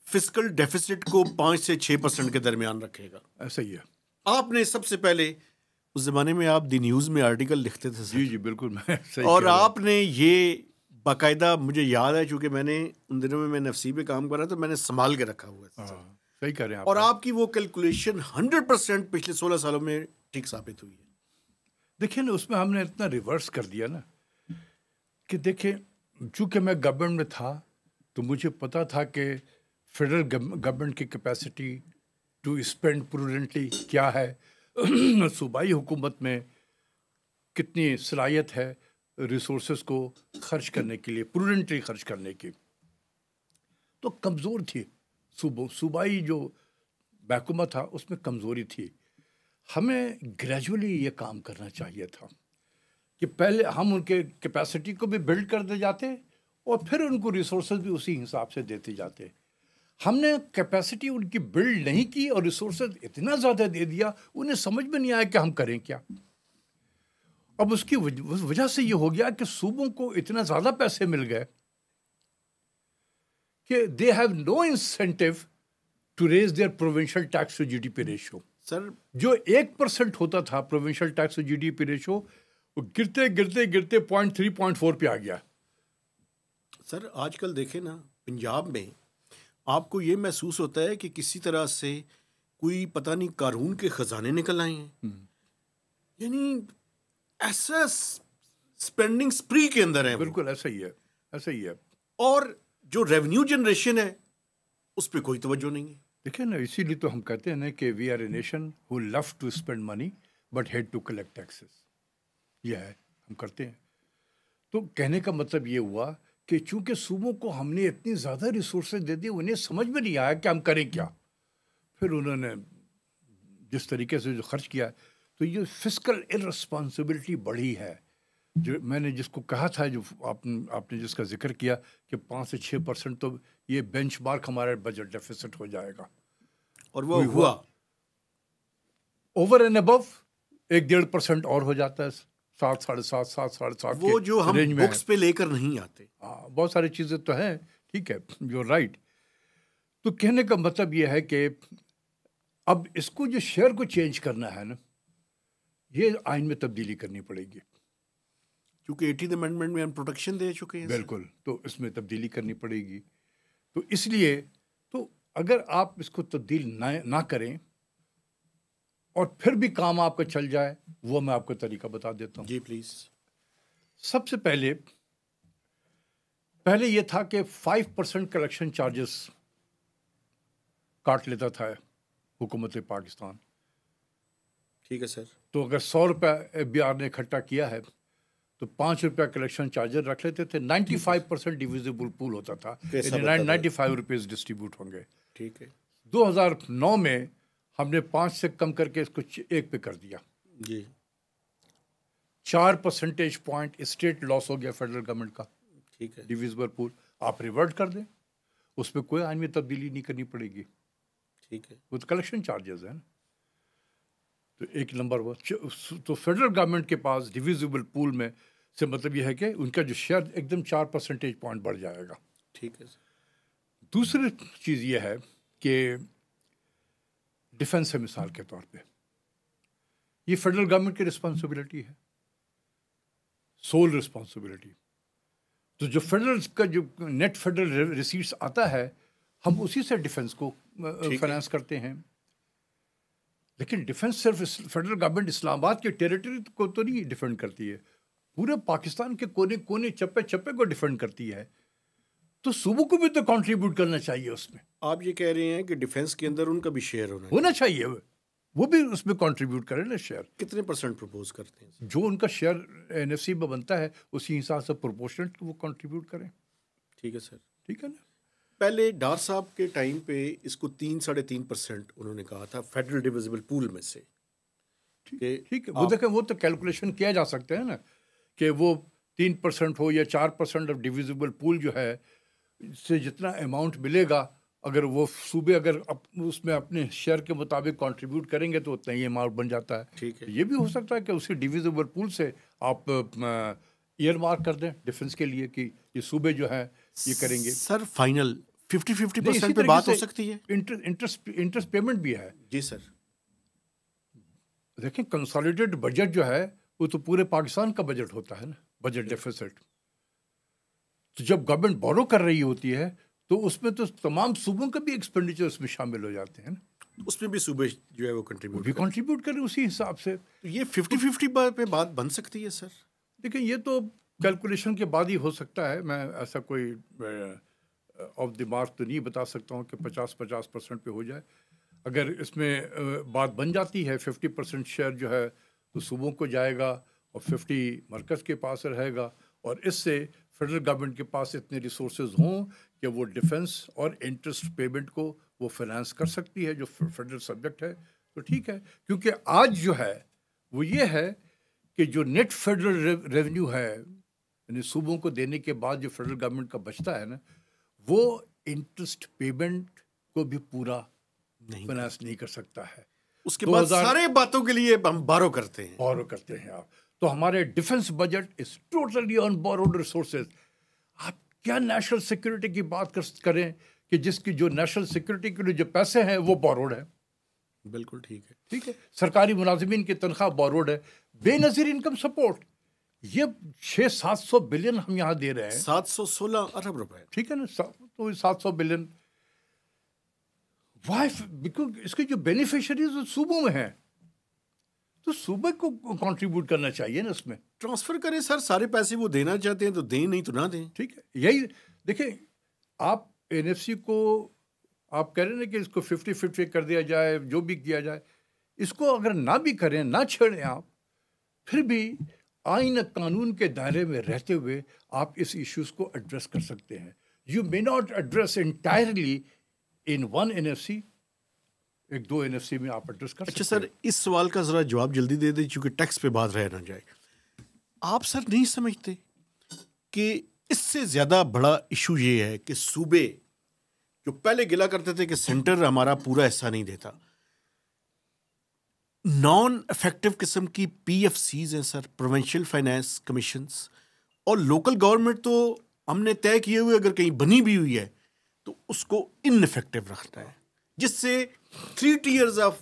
فسکل ڈیفیسٹ کو 5 سے 6% کے درمیان رکھے گا. ایسا ہی ہے. آپ نے سب سے پہلے، اس زمانے میں آپ دی نیوز میں آرٹیکل لکھتے تھے. جی بالکل. اور آپ نے یہ باقاعدہ، مجھے یاد ہے چونکہ میں نے ان دنوں میں NFC پہ کام کرا تو میں نے سنبھال کے رکھا ہوا ہے. صحیح کہہ رہے ہیں آپ. اور آپ کی وہ کیلکولیشن 100% پچھلے 16 سالوں میں ٹھیک ثابت ہوئی ہے. دیکھیں نا اس میں ہم نے اتنا ریورس کر دیا نا کہ دیکھیں چونکہ میں گورنمنٹ میں تھا تو مجھے پتا تھا کہ فیڈرل گورنمنٹ کی کیپیسٹی ٹو اسپینڈ پروڈنٹلی کیا ہے، صوبائی حکومت میں کتنی صلاحیت ہے ریسورسز کو خرچ کرنے کے لیے، پروڈنٹلی خرچ کرنے کی. تو کمزور تھی صوبائی جو محکمہ تھا اس میں کمزوری تھی. ہمیں گریجولی یہ کام کرنا چاہیے تھا کہ پہلے ہم ان کے کیپیسٹی کو بھی بلڈ کرتے جاتے اور پھر ان کو ریسورسز بھی اسی حساب سے دیتے جاتے. ہم نے کیپیسٹی ان کی بلڈ نہیں کی اور ریسورسز اتنا زیادہ دے دیا, انہیں سمجھ میں نہیں آیا کہ ہم کریں کیا. اب اس کی وجہ سے یہ ہو گیا کہ صوبوں کو اتنا زیادہ پیسے مل گئے کہ they have no incentive to raise their provincial tax to G D P ratio. Sir جو 1% ہوتا تھا provincial tax to G D P ratio, وہ گرتے گرتے گرتے 0.3 0.4 پہ آ گیا. سر آج کل دیکھیں نا, پنجاب میں آپ کو یہ محسوس ہوتا ہے کہ کسی طرح سے کوئی پتہ نہیں قارون کے خزانے نکل آئے ہیں. یعنی ایسا اسپینڈنگ اسپری کے اندر ہے. بالکل ایسا ہی ہے, ایسا ہی ہے. اور جو ریونیو جنریشن ہے اس پہ کوئی توجہ نہیں ہے. دیکھیں نا, اسی لیے تو ہم کہتے ہیں نا کہ we are a nation who love to spend money but hate to collect taxes. یہ ہے, ہم کرتے ہیں. تو کہنے کا مطلب یہ ہوا کہ چونکہ صوبوں کو ہم نے اتنی زیادہ ریسورسز دے دی, انہیں سمجھ میں نہیں آیا کہ ہم کریں کیا. پھر انہوں نے جس طریقے سے جو خرچ کیا, تو یہ فسکل ارسپانسبلٹی بڑھی ہے. جو میں نے جس کو کہا تھا, جو آپ نے جس کا ذکر کیا کہ 5 سے 6% تو یہ بینچ مارک ہمارا بجٹ ڈیفیسٹ ہو جائے گا, اور وہ ہوا. اوور اینڈ ابو 1-1.5% اور ہو جاتا ہے, 7 7.5 7.5 وہ جو ہم بکس پہ لے کر نہیں آتے. ہاں, بہت ساری چیزیں تو ہیں, ٹھیک ہے, جو رائٹ. تو کہنے کا مطلب یہ ہے کہ اب اس کو جو شیئر کو چینج کرنا ہے نا, یہ آئین میں تبدیلی کرنی پڑے گی, کیونکہ 18th امینڈمنٹ میں ہم پروٹیکشن دے چکے ہیں. بالکل, تو اس میں تبدیلی کرنی پڑے گی. تو اس لیے تو اگر آپ اس کو تبدیل نہ کریں اور پھر بھی کام آپ کا چل جائے, وہ میں آپ کو طریقہ بتا دیتا ہوں. جی پلیز. سب سے پہلے یہ تھا کہ 5% کلیکشن چارجز کاٹ لیتا تھا حکومت پاکستان. ٹھیک ہے سر. تو اگر 100 روپے ایف بی آر نے اکٹھا کیا ہے تو 5 روپیہ کلیکشن چارجر رکھ لیتے تھے. 95% ڈیویزیبل پول ہوتا تھا, 95 روپیز ڈسٹریبیوٹ ہوں گے. ٹھیک ہے. 2009 میں ہم نے 5 سے کم کر کے اس کو 1 پہ کر دیا. جی. 4 پرسنٹیج پوائنٹ اسٹیٹ لاس ہو گیا فیڈرل گورنمنٹ کا. ٹھیک ہے. ڈیویزیبل پول آپ ریورٹ کر دیں, اس پہ کوئی آئین میں تبدیلی نہیں کرنی پڑے گی. ٹھیک ہے. وہ تو کلیکشن چارجز ہیں نا. تو ایک نمبر وہ, تو فیڈرل گورنمنٹ کے پاس ڈیویزیبل پول میں سے مطلب یہ ہے کہ ان کا جو شیئر ایک دم 4 پرسنٹیج پوائنٹ بڑھ جائے گا. ٹھیک ہے سر. دوسری چیز یہ ہے کہ ڈیفنس ہے, مثال کے طور پہ یہ فیڈرل گورنمنٹ کی رسپانسبلٹی ہے, سول رسپانسبلٹی. تو جو فیڈرل کا جو نیٹ فیڈرل ریسیٹس آتا ہے, ہم اسی سے ڈیفنس کو فائنانس کرتے ہیں. لیکن ڈیفنس صرف فیڈرل گورنمنٹ اسلام آباد کے ٹیریٹری کو تو نہیں ڈیفینڈ کرتی ہے, پورے پاکستان کے کونے کونے چپے چپے کو ڈیفینڈ کرتی ہے. تو صوبوں کو بھی تو کنٹریبیوٹ کرنا چاہیے اس میں. آپ یہ کہہ رہے ہیں کہ ڈیفنس کے اندر ان کا بھی شیئر ہونا چاہیے, وہ بھی اس میں کنٹریبیوٹ کریں نا شیئر. کتنے % پروپوز کرتے ہیں؟ جو ان کا شیئر این ایف سی میں بنتا ہے اسی حساب سے پروپورشنٹ وہ کنٹریبیوٹ کریں. ٹھیک ہے سر. ٹھیک ہے نا. پہلے ڈار صاحب کے ٹائم پہ اس کو 3-3.5% انہوں نے کہا تھا فیڈرل ڈیویزیبل پول میں سے. ٹھیک ہے, وہ دیکھیں وہ تو کیلکولیشن کیا جا سکتے ہیں نا کہ وہ 3% ہو یا 4% آف ڈیویزیبل پول جو ہے سے جتنا اماؤنٹ ملے گا, اگر وہ صوبے اگر اس میں اپنے شیئر کے مطابق کنٹریبیوٹ کریں گے تو اتنا ہی اماؤنٹ بن جاتا ہے. ٹھیک ہے. یہ بھی ہو سکتا ہے کہ اسی ڈیویزیبل پول سے آپ ایئر مارک کر دیں ڈیفنس کے لیے کہ یہ صوبے جو ہیں یہ کریں گے. سر فائنل 50% پہ بات ہو سکتی ہے. انٹرسٹ پیمنٹ بھی ہے. جی سر. دیکھیں کنسالیڈیٹ بجٹ جو ہے وہ تو پورے پاکستان کا بجٹ ہوتا ہے نا, بجٹ ڈیفیسٹ. تو جب گورنمنٹ بورو کر رہی ہوتی ہے تو اس میں تو تمام صوبوں کا بھی ایکسپینڈیچر اس میں شامل ہو جاتے ہیں نا. اس میں بھی صوبے جو ہے وہ کنٹریبیوٹ کریں اسی حساب سے. یہ 50-50 پہ بات بن سکتی ہے سر. دیکھیں یہ تو کیلکولیشن کے بعد ہی ہو سکتا ہے. میں ایسا کوئی آف دی مارک تو نہیں بتا سکتا ہوں کہ 50% پہ ہو جائے. اگر اس میں بات بن جاتی ہے 50% شیئر جو ہے تو صوبوں کو جائے گا اور 50 مرکز کے پاس رہے گا, اور اس سے فیڈرل گورنمنٹ کے پاس اتنے ریسورسز ہوں کہ وہ ڈیفنس اور انٹرسٹ پیمنٹ کو وہ فائنانس کر سکتی ہے جو فیڈرل سبجیکٹ ہے. تو تو ٹھیک ہے، کیونکہ آج جو ہے وہ یہ ہے کہ جو نیٹ فیڈرل ریونیو ہے، یعنی صوبوں کو دینے کے بعد جو فیڈرل گورنمنٹ کا بچتا ہے نا، وہ انٹرسٹ پیمنٹ کو بھی پورا فائنانس نہیں کر سکتا ہے. اس کے بعد سارے باتوں کے لیے ہم بارو کرتے ہیں آپ. تو ہمارے defence budget is totally on borrowed resources. آپ کیا نیشنل سیکورٹی کی بات کریں کہ جس کی جو نیشنل سیکورٹی کے لیے جو پیسے ہیں وہ بوروڈ ہے. بالکل ٹھیک ہے. سرکاری ملازمین کی تنخواہ بوروڈ ہے. بے نظیر انکم سپورٹ یہ 600-700 بلین ہم یہاں دے رہے ہیں. 716 ارب روپے. ٹھیک ہے نا. تو 700 بلین بیکاز اس کے جو بینیفیشریز صوبوں میں ہیں تو صوبے کو کنٹریبیوٹ کرنا چاہیے نا. اس میں ٹرانسفر کریں سر. سارے پیسے وہ دینا چاہتے ہیں تو دیں, نہیں تو نہ دیں. ٹھیک ہے. یہی دیکھیں آپ NFC کو آپ کہہ رہے ہیں کہ اس کو 50-50 کر دیا جائے, جو بھی کیا جائے, اس کو اگر نہ بھی کریں, نہ چھیڑیں آپ, پھر بھی آئین قانون کے دائرے میں رہتے ہوئے آپ اس ایشوز کو ایڈریس کر سکتے ہیں. You may not address entirely in one NFC, 1-2 NFC میں آپ ایڈریس کر سکتے ہیں. اچھا سر, اس سوال کا ذرا جواب جلدی دے دیں چونکہ ٹیکس پہ بات رہ نہ جائے. آپ سر نہیں سمجھتے کہ اس سے زیادہ بڑا ایشو یہ ہے کہ صوبے جو پہلے گلا کرتے تھے کہ سینٹر ہمارا پورا حصہ نہیں دیتا, نان افیکٹو قسم کی PFCs ہیں سر, پروونشل فائنانس کمیشنز, اور لوکل گورنمنٹ تو ہم نے طے کیے ہوئے اگر کہیں بنی بھی ہوئی ہے تو اس کو ان افیکٹو رکھتا ہے, جس سے 3 tiers آف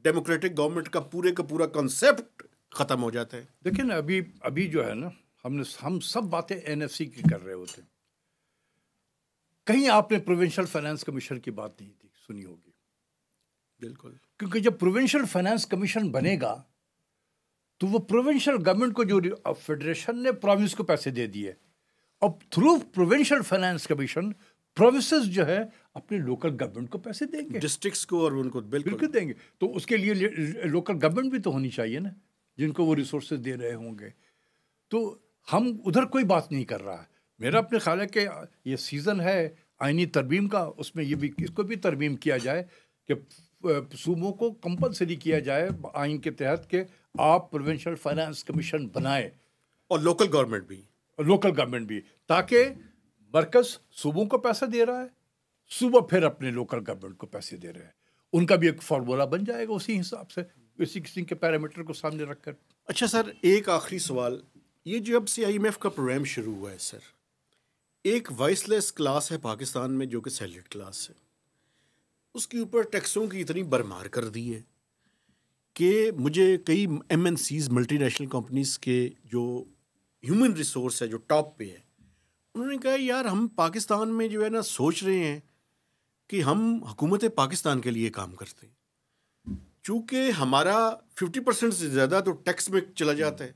ڈیموکریٹک گورنمنٹ کا پورا کنسیپٹ ختم ہو جاتا ہے. دیکھیں نا ابھی جو ہے نا ہم سب باتیں NFC کی کر رہے ہوتے ہیں. کہیں آپ نے پروونشل فائنانس کمیشن کی بات نہیں تھی سنی ہوگی. بالکل, کیونکہ جب پروونشل فائنانس کمیشن بنے گا تو وہ پروونشل گورنمنٹ کو جو فیڈریشن نے پروونس کو پیسے دے دیے, اب through provincial finance commission provinces جو ہے اپنے لوکل گورنمنٹ کو پیسے دیں گے, ڈسٹرکٹس کو, اور ان کو بالکل دیں گے. تو اس کے لیے لوکل گورنمنٹ بھی تو ہونی چاہیے نا جن کو وہ ریسورسز دے رہے ہوں گے. تو ہم ادھر کوئی بات نہیں کر رہا ہے. میرا اپنے خیال ہے کہ یہ سیزن ہے آئینی ترمیم کا, اس میں یہ بھی اس کو بھی ترمیم کیا جائے کہ صوبوں کو کمپلسری کیا جائے آئین کے تحت کہ آپ پروونشل فائنانس کمیشن بنائیں, اور لوکل گورنمنٹ بھی, تاکہ مرکز صوبوں کو پیسہ دے رہا ہے, صوبہ پھر اپنے لوکل گورنمنٹ کو پیسے دے رہے ہیں. ان کا بھی ایک فارمولا بن جائے گا اسی حساب سے, کسی کے پیرامیٹر کو سامنے رکھ کر. اچھا سر, ایک آخری سوال, یہ جب سے IMF کا پروگرام شروع ہوا ہے سر, ایک وائس لیس کلاس ہے پاکستان میں جو کہ سیلڈ کلاس ہے, اس کے اوپر ٹیکسوں کی اتنی برمار کر دی ہے کہ مجھے کئی MNCs ملٹی نیشنل کمپنیز کے جو ہیومن ریسورس ہے جو ٹاپ پہ ہے, انہوں نے کہا یار ہم پاکستان میں جو ہے نا سوچ رہے ہیں کہ ہم حکومت پاکستان کے لیے کام کرتے ہیں, چونکہ ہمارا 50% سے زیادہ تو ٹیکس میں چلا جاتا ہے.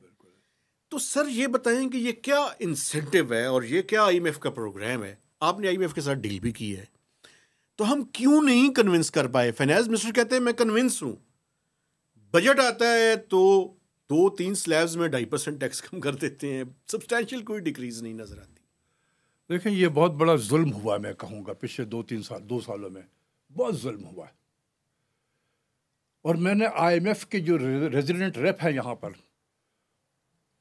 تو سر یہ بتائیں کہ یہ کیا انسینٹیو ہے اور یہ کیا IMF کا پروگرام ہے؟ آپ نے IMF کے ساتھ ڈیل بھی کی ہے, تو ہم کیوں نہیں کنونس کر پائے؟ فائنانس منسٹر کہتے ہیں میں کنونس ہوں, بجٹ آتا ہے تو 2-3 سلیبز میں 2.5% ٹیکس کم کر دیتے ہیں, سبسٹینشیل کوئی ڈیکریز نہیں نظر آتی. دیکھیں یہ بہت بڑا ظلم ہوا ہے, میں کہوں گا پچھلے 2 سالوں میں بہت ظلم ہوا ہے. اور میں نے IMF کے جو ریزیڈنٹ ریپ ہیں یہاں پر,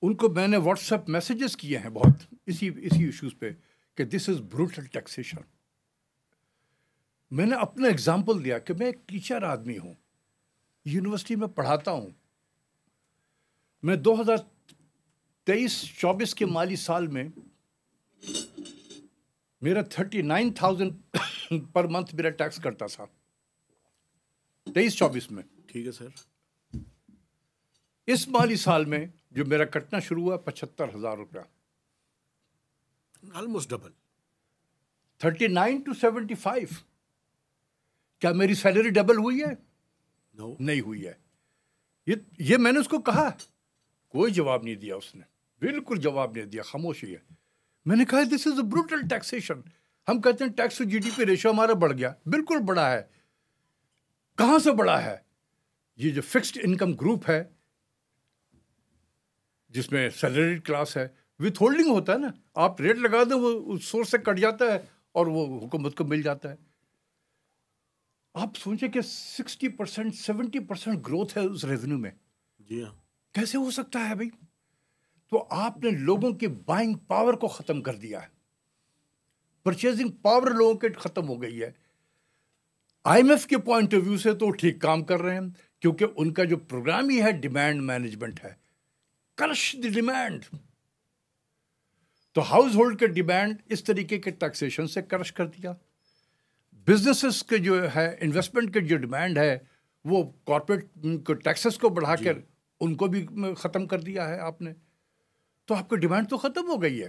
ان کو میں نے واٹس ایپ میسیجز کیے ہیں بہت اسی ایشوز پہ کہ دس از بروٹل ٹیکسیشن. میں نے اپنا اگزامپل دیا کہ میں ایک ٹیچر آدمی ہوں, یونیورسٹی میں پڑھاتا ہوں. میں 2023-24 کے مالی سال میں میرا 39,000 پر منتھ میرا ٹیکس کرتا تھا 23-24 میں. ٹھیک ہے سر. اس مالی سال میں جو میرا کٹنا شروع ہوا 75,000 روپیہ, آلموسٹ ڈبل. 39 to 75. کیا میری سیلری ڈبل ہوئی ہے؟ No. نہیں ہوئی ہے. یہ میں نے اس کو کہا, کوئی جواب نہیں دیا اس نے, بالکل جواب نہیں دیا, خاموشی ہے. میں نے کہا دس از اے بروٹل ٹیکسیشن. ہم کہتے ہیں ٹیکس ٹو GDP ریشو ہمارا بڑھ گیا, بالکل بڑا ہے. کہاں سے بڑا ہے؟ یہ جو فکسڈ انکم گروپ ہے جس میں سیلریڈ کلاس ہے, وتھ ہولڈنگ ہوتا ہے نا, آپ ریٹ لگا دیں وہ سورس سے کٹ جاتا ہے اور وہ حکومت کو مل جاتا ہے. آپ سوچیں کہ 60% 70% گروتھ ہے اس ریونیو میں. جی ہاں. کیسے ہو سکتا ہے بھائی؟ تو آپ نے لوگوں کی بائنگ پاور کو ختم کر دیا ہے. پرچیزنگ پاور لوگوں کے ختم ہو گئی ہے. آئی ایم ایف کے پوائنٹ آف ویو سے تو ٹھیک کام کر رہے ہیں, کیونکہ ان کا جو پروگرام ہی ہے ڈیمانڈ مینجمنٹ ہے. کرش دی ڈیمانڈ. تو ہاؤس ہولڈ کے ڈیمانڈ اس طریقے کے ٹیکسیشن سے کرش کر دیا. بزنسز کے جو ہے انویسٹمنٹ کے جو ڈیمانڈ ہے وہ کارپوریٹ کو ٹیکسز کو بڑھا کر ان کو بھی ختم کر دیا ہے آپ نے. تو آپ کی ڈیمانڈ تو ختم ہو گئی ہے.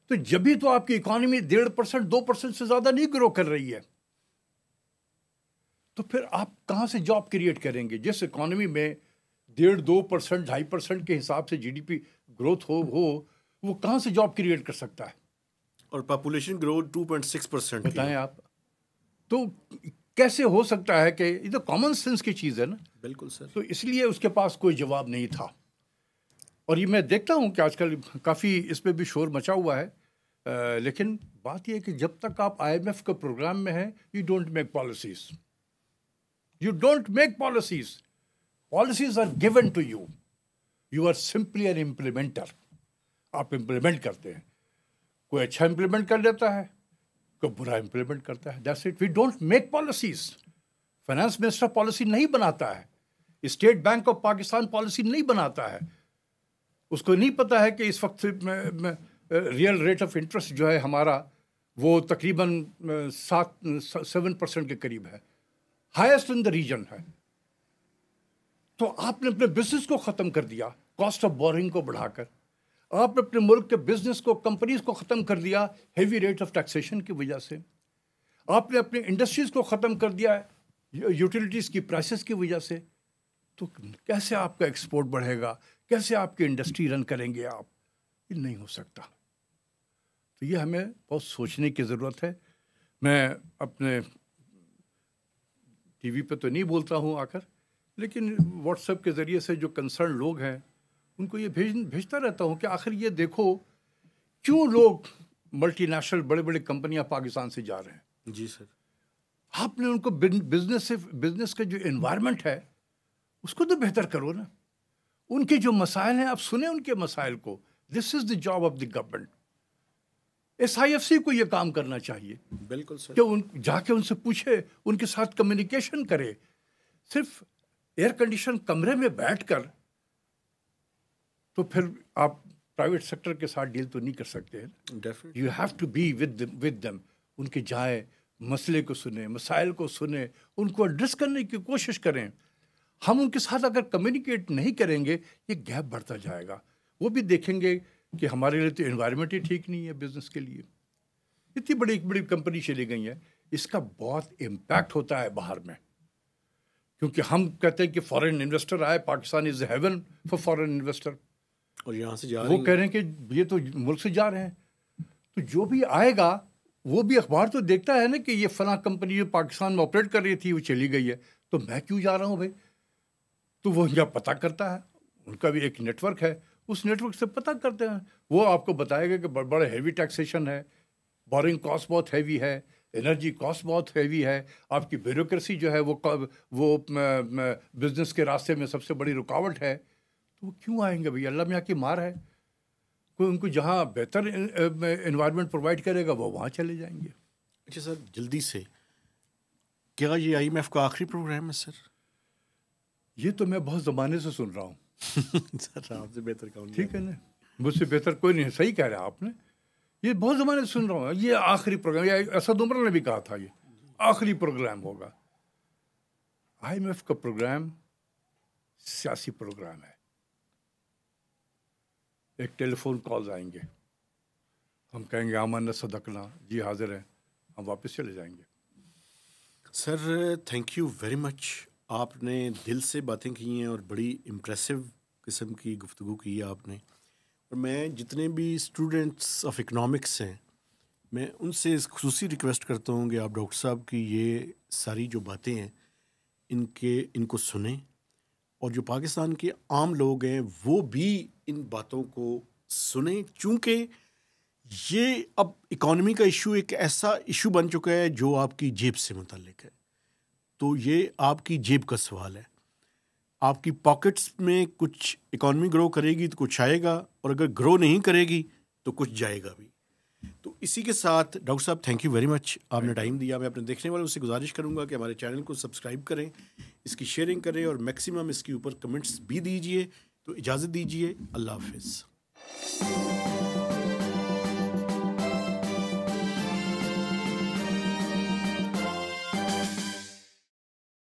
تو جبھی تو آپ کی اکانومی 1.5% 2% سے زیادہ نہیں گرو کر رہی ہے. تو پھر آپ کہاں سے جاب کریٹ کریں گے؟ جس اکانومی میں 1.5%, 2.5% کے حساب سے جی ڈی پی گروتھ ہو وہ کہاں سے جاب کریٹ کر سکتا ہے؟ اور پاپولیشن گروتھ 2.6%. بتائیں آپ. تو کیسے ہو سکتا ہے کہ یہ تو کامن سینس کی چیز ہے نا. بالکل سر. تو اس لیے اس کے پاس کوئی جواب نہیں تھا. اور یہ میں دیکھتا ہوں کہ آج کل کافی اس پہ بھی شور مچا ہوا ہے. لیکن بات یہ ہے کہ جب تک آپ آئی ایم ایف کے پروگرام میں ہیں you don't make policies. You don't make policies. Policies are given to you. You are simply an implementer. آپ امپلیمنٹ کرتے ہیں. کوئی اچھا امپلیمنٹ کر لیتا ہے, کوئی برا امپلیمنٹ کرتا ہے. That's it. We don't make policies. Finance minister policy نہیں بناتا ہے. State bank of Pakistan policy نہیں بناتا ہے. اس کو نہیں پتا ہے کہ اس وقت ریئل ریٹ آف انٹرسٹ جو ہے ہمارا وہ تقریباً 7% کے قریب ہے. ہائیسٹ ان دا ریجن ہے. تو آپ نے اپنے بزنس کو ختم کر دیا کاسٹ آف بورنگ کو بڑھا کر. آپ نے اپنے ملک کے بزنس کو, کمپنیز کو ختم کر دیا ہیوی ریٹ آف ٹیکسیشن کی وجہ سے. آپ نے اپنے انڈسٹریز کو ختم کر دیا یوٹیلیٹیز کی پرائسز کی وجہ سے. تو کیسے آپ کا ایکسپورٹ بڑھے گا؟ کیسے آپ کی انڈسٹری رن کریں گے آپ؟ یہ نہیں ہو سکتا. تو یہ ہمیں بہت سوچنے کی ضرورت ہے. میں اپنے ٹی وی پہ تو نہیں بولتا ہوں آ کر, لیکن واٹس ایپ کے ذریعے سے جو کنسرن لوگ ہیں ان کو یہ بھیجتا رہتا ہوں کہ آخر یہ دیکھو کیوں لوگ ملٹی نیشنل بڑے بڑے کمپنیاں پاکستان سے جا رہے ہیں. جی سر. آپ نے ان کو بزنس کا جو انوائرمنٹ ہے اس کو تو بہتر کرو نا. ان کے جو مسائل ہیں آپ سنیں ان کے مسائل کو. This is the job of the government. S I F C کو یہ کام کرنا چاہیے. بالکل سر. کہ جا کے ان سے پوچھے, ان کے ساتھ کمیونیکیشن کرے. صرف ایئر کنڈیشن کمرے میں بیٹھ کر تو پھر آپ پرائیویٹ سیکٹر کے ساتھ ڈیل تو نہیں کر سکتے. You have to be with them. ان کے جائیں, مسئلے کو سنیں, مسائل کو سنیں, ان کو ایڈریس کرنے کی کوشش کریں. ہم ان کے ساتھ اگر کمیونیکیٹ نہیں کریں گے یہ گیپ بڑھتا جائے گا. وہ بھی دیکھیں گے کہ ہمارے لیے تو انوائرمنٹ ہی ٹھیک نہیں ہے بزنس کے لیے. اتنی بڑی کمپنی چلی گئی ہیں, اس کا بہت امپیکٹ ہوتا ہے باہر میں. کیونکہ ہم کہتے ہیں کہ فارن انویسٹر آئے, پاکستان از ہیون فار فارن انویسٹر, اور یہاں سے جا وہ کہہ رہے ہیں کہ یہ تو ملک سے جا رہے ہیں. تو جو بھی آئے گا وہ بھی اخبار تو دیکھتا ہے نا کہ یہ فلاں کمپنی جو پاکستان میں آپریٹ کر رہی تھی وہ چلی گئی ہے, تو میں کیوں جا رہا ہوں بھائی. تو وہ یا پتہ کرتا ہے, ان کا بھی ایک نیٹ ورک ہے, اس نیٹ ورک سے پتہ کرتے ہیں. وہ آپ کو بتائے گا کہ بڑا ہیوی ٹیکسیشن ہے, بورنگ کاسٹ بہت ہیوی ہے, انرجی کاسٹ بہت ہیوی ہے, آپ کی بیوروکریسی جو ہے وہ بزنس کے راستے میں سب سے بڑی رکاوٹ ہے. تو وہ کیوں آئیں گے بھائی؟ اللہ میاں کی مار ہے. کوئی ان کو جہاں بہتر انوائرمنٹ پرووائڈ کرے گا وہ وہاں چلے جائیں گے. اچھا سر, جلدی سے, کیا یہ آئی ایم ایف کا آخری پروگرام ہے سر؟ یہ تو میں بہت زمانے سے سن رہا ہوں. سر آپ سے بہتر کون؟ ٹھیک ہے نا, مجھ سے بہتر کوئی نہیں. صحیح کہہ رہے ہیں آپ نے. یہ بہت زمانے سے سن رہا ہوں یہ آخری پروگرام. یہ اسد عمر نے بھی کہا تھا یہ آخری پروگرام ہوگا. آئی ایم ایف کا پروگرام سیاسی پروگرام ہے. ایک ٹیلی فون کالز آئیں گے, ہم کہیں گے آمنا صدقنا, جی حاضر ہیں, ہم واپس چلے جائیں گے. Sir thank you very much. آپ نے دل سے باتیں کی ہیں اور بڑی امپریسو قسم کی گفتگو کی ہے آپ نے. اور میں جتنے بھی اسٹوڈنٹس آف اکنامکس ہیں میں ان سے خصوصی ریکویسٹ کرتا ہوں کہ آپ ڈاکٹر صاحب کی یہ ساری جو باتیں ہیں ان کو سنیں, اور جو پاکستان کے عام لوگ ہیں وہ بھی ان باتوں کو سنیں, چونکہ یہ اب اکانومی کا ایشو ایک ایسا ایشو بن چکا ہے جو آپ کی جیب سے متعلق ہے. تو یہ آپ کی جیب کا سوال ہے. آپ کی پاکٹس میں کچھ اکانومی گرو کرے گی تو کچھ آئے گا, اور اگر گرو نہیں کرے گی تو کچھ جائے گا بھی. تو اسی کے ساتھ ڈاکٹر صاحب تھینک یو ویری مچ, آپ نے ٹائم دیا. میں اپنے دیکھنے والوں سے گزارش کروں گا کہ ہمارے چینل کو سبسکرائب کریں, اس کی شیئرنگ کریں, اور میکسیمم اس کے اوپر کمنٹس بھی دیجیے. تو اجازت دیجیے, اللہ حافظ.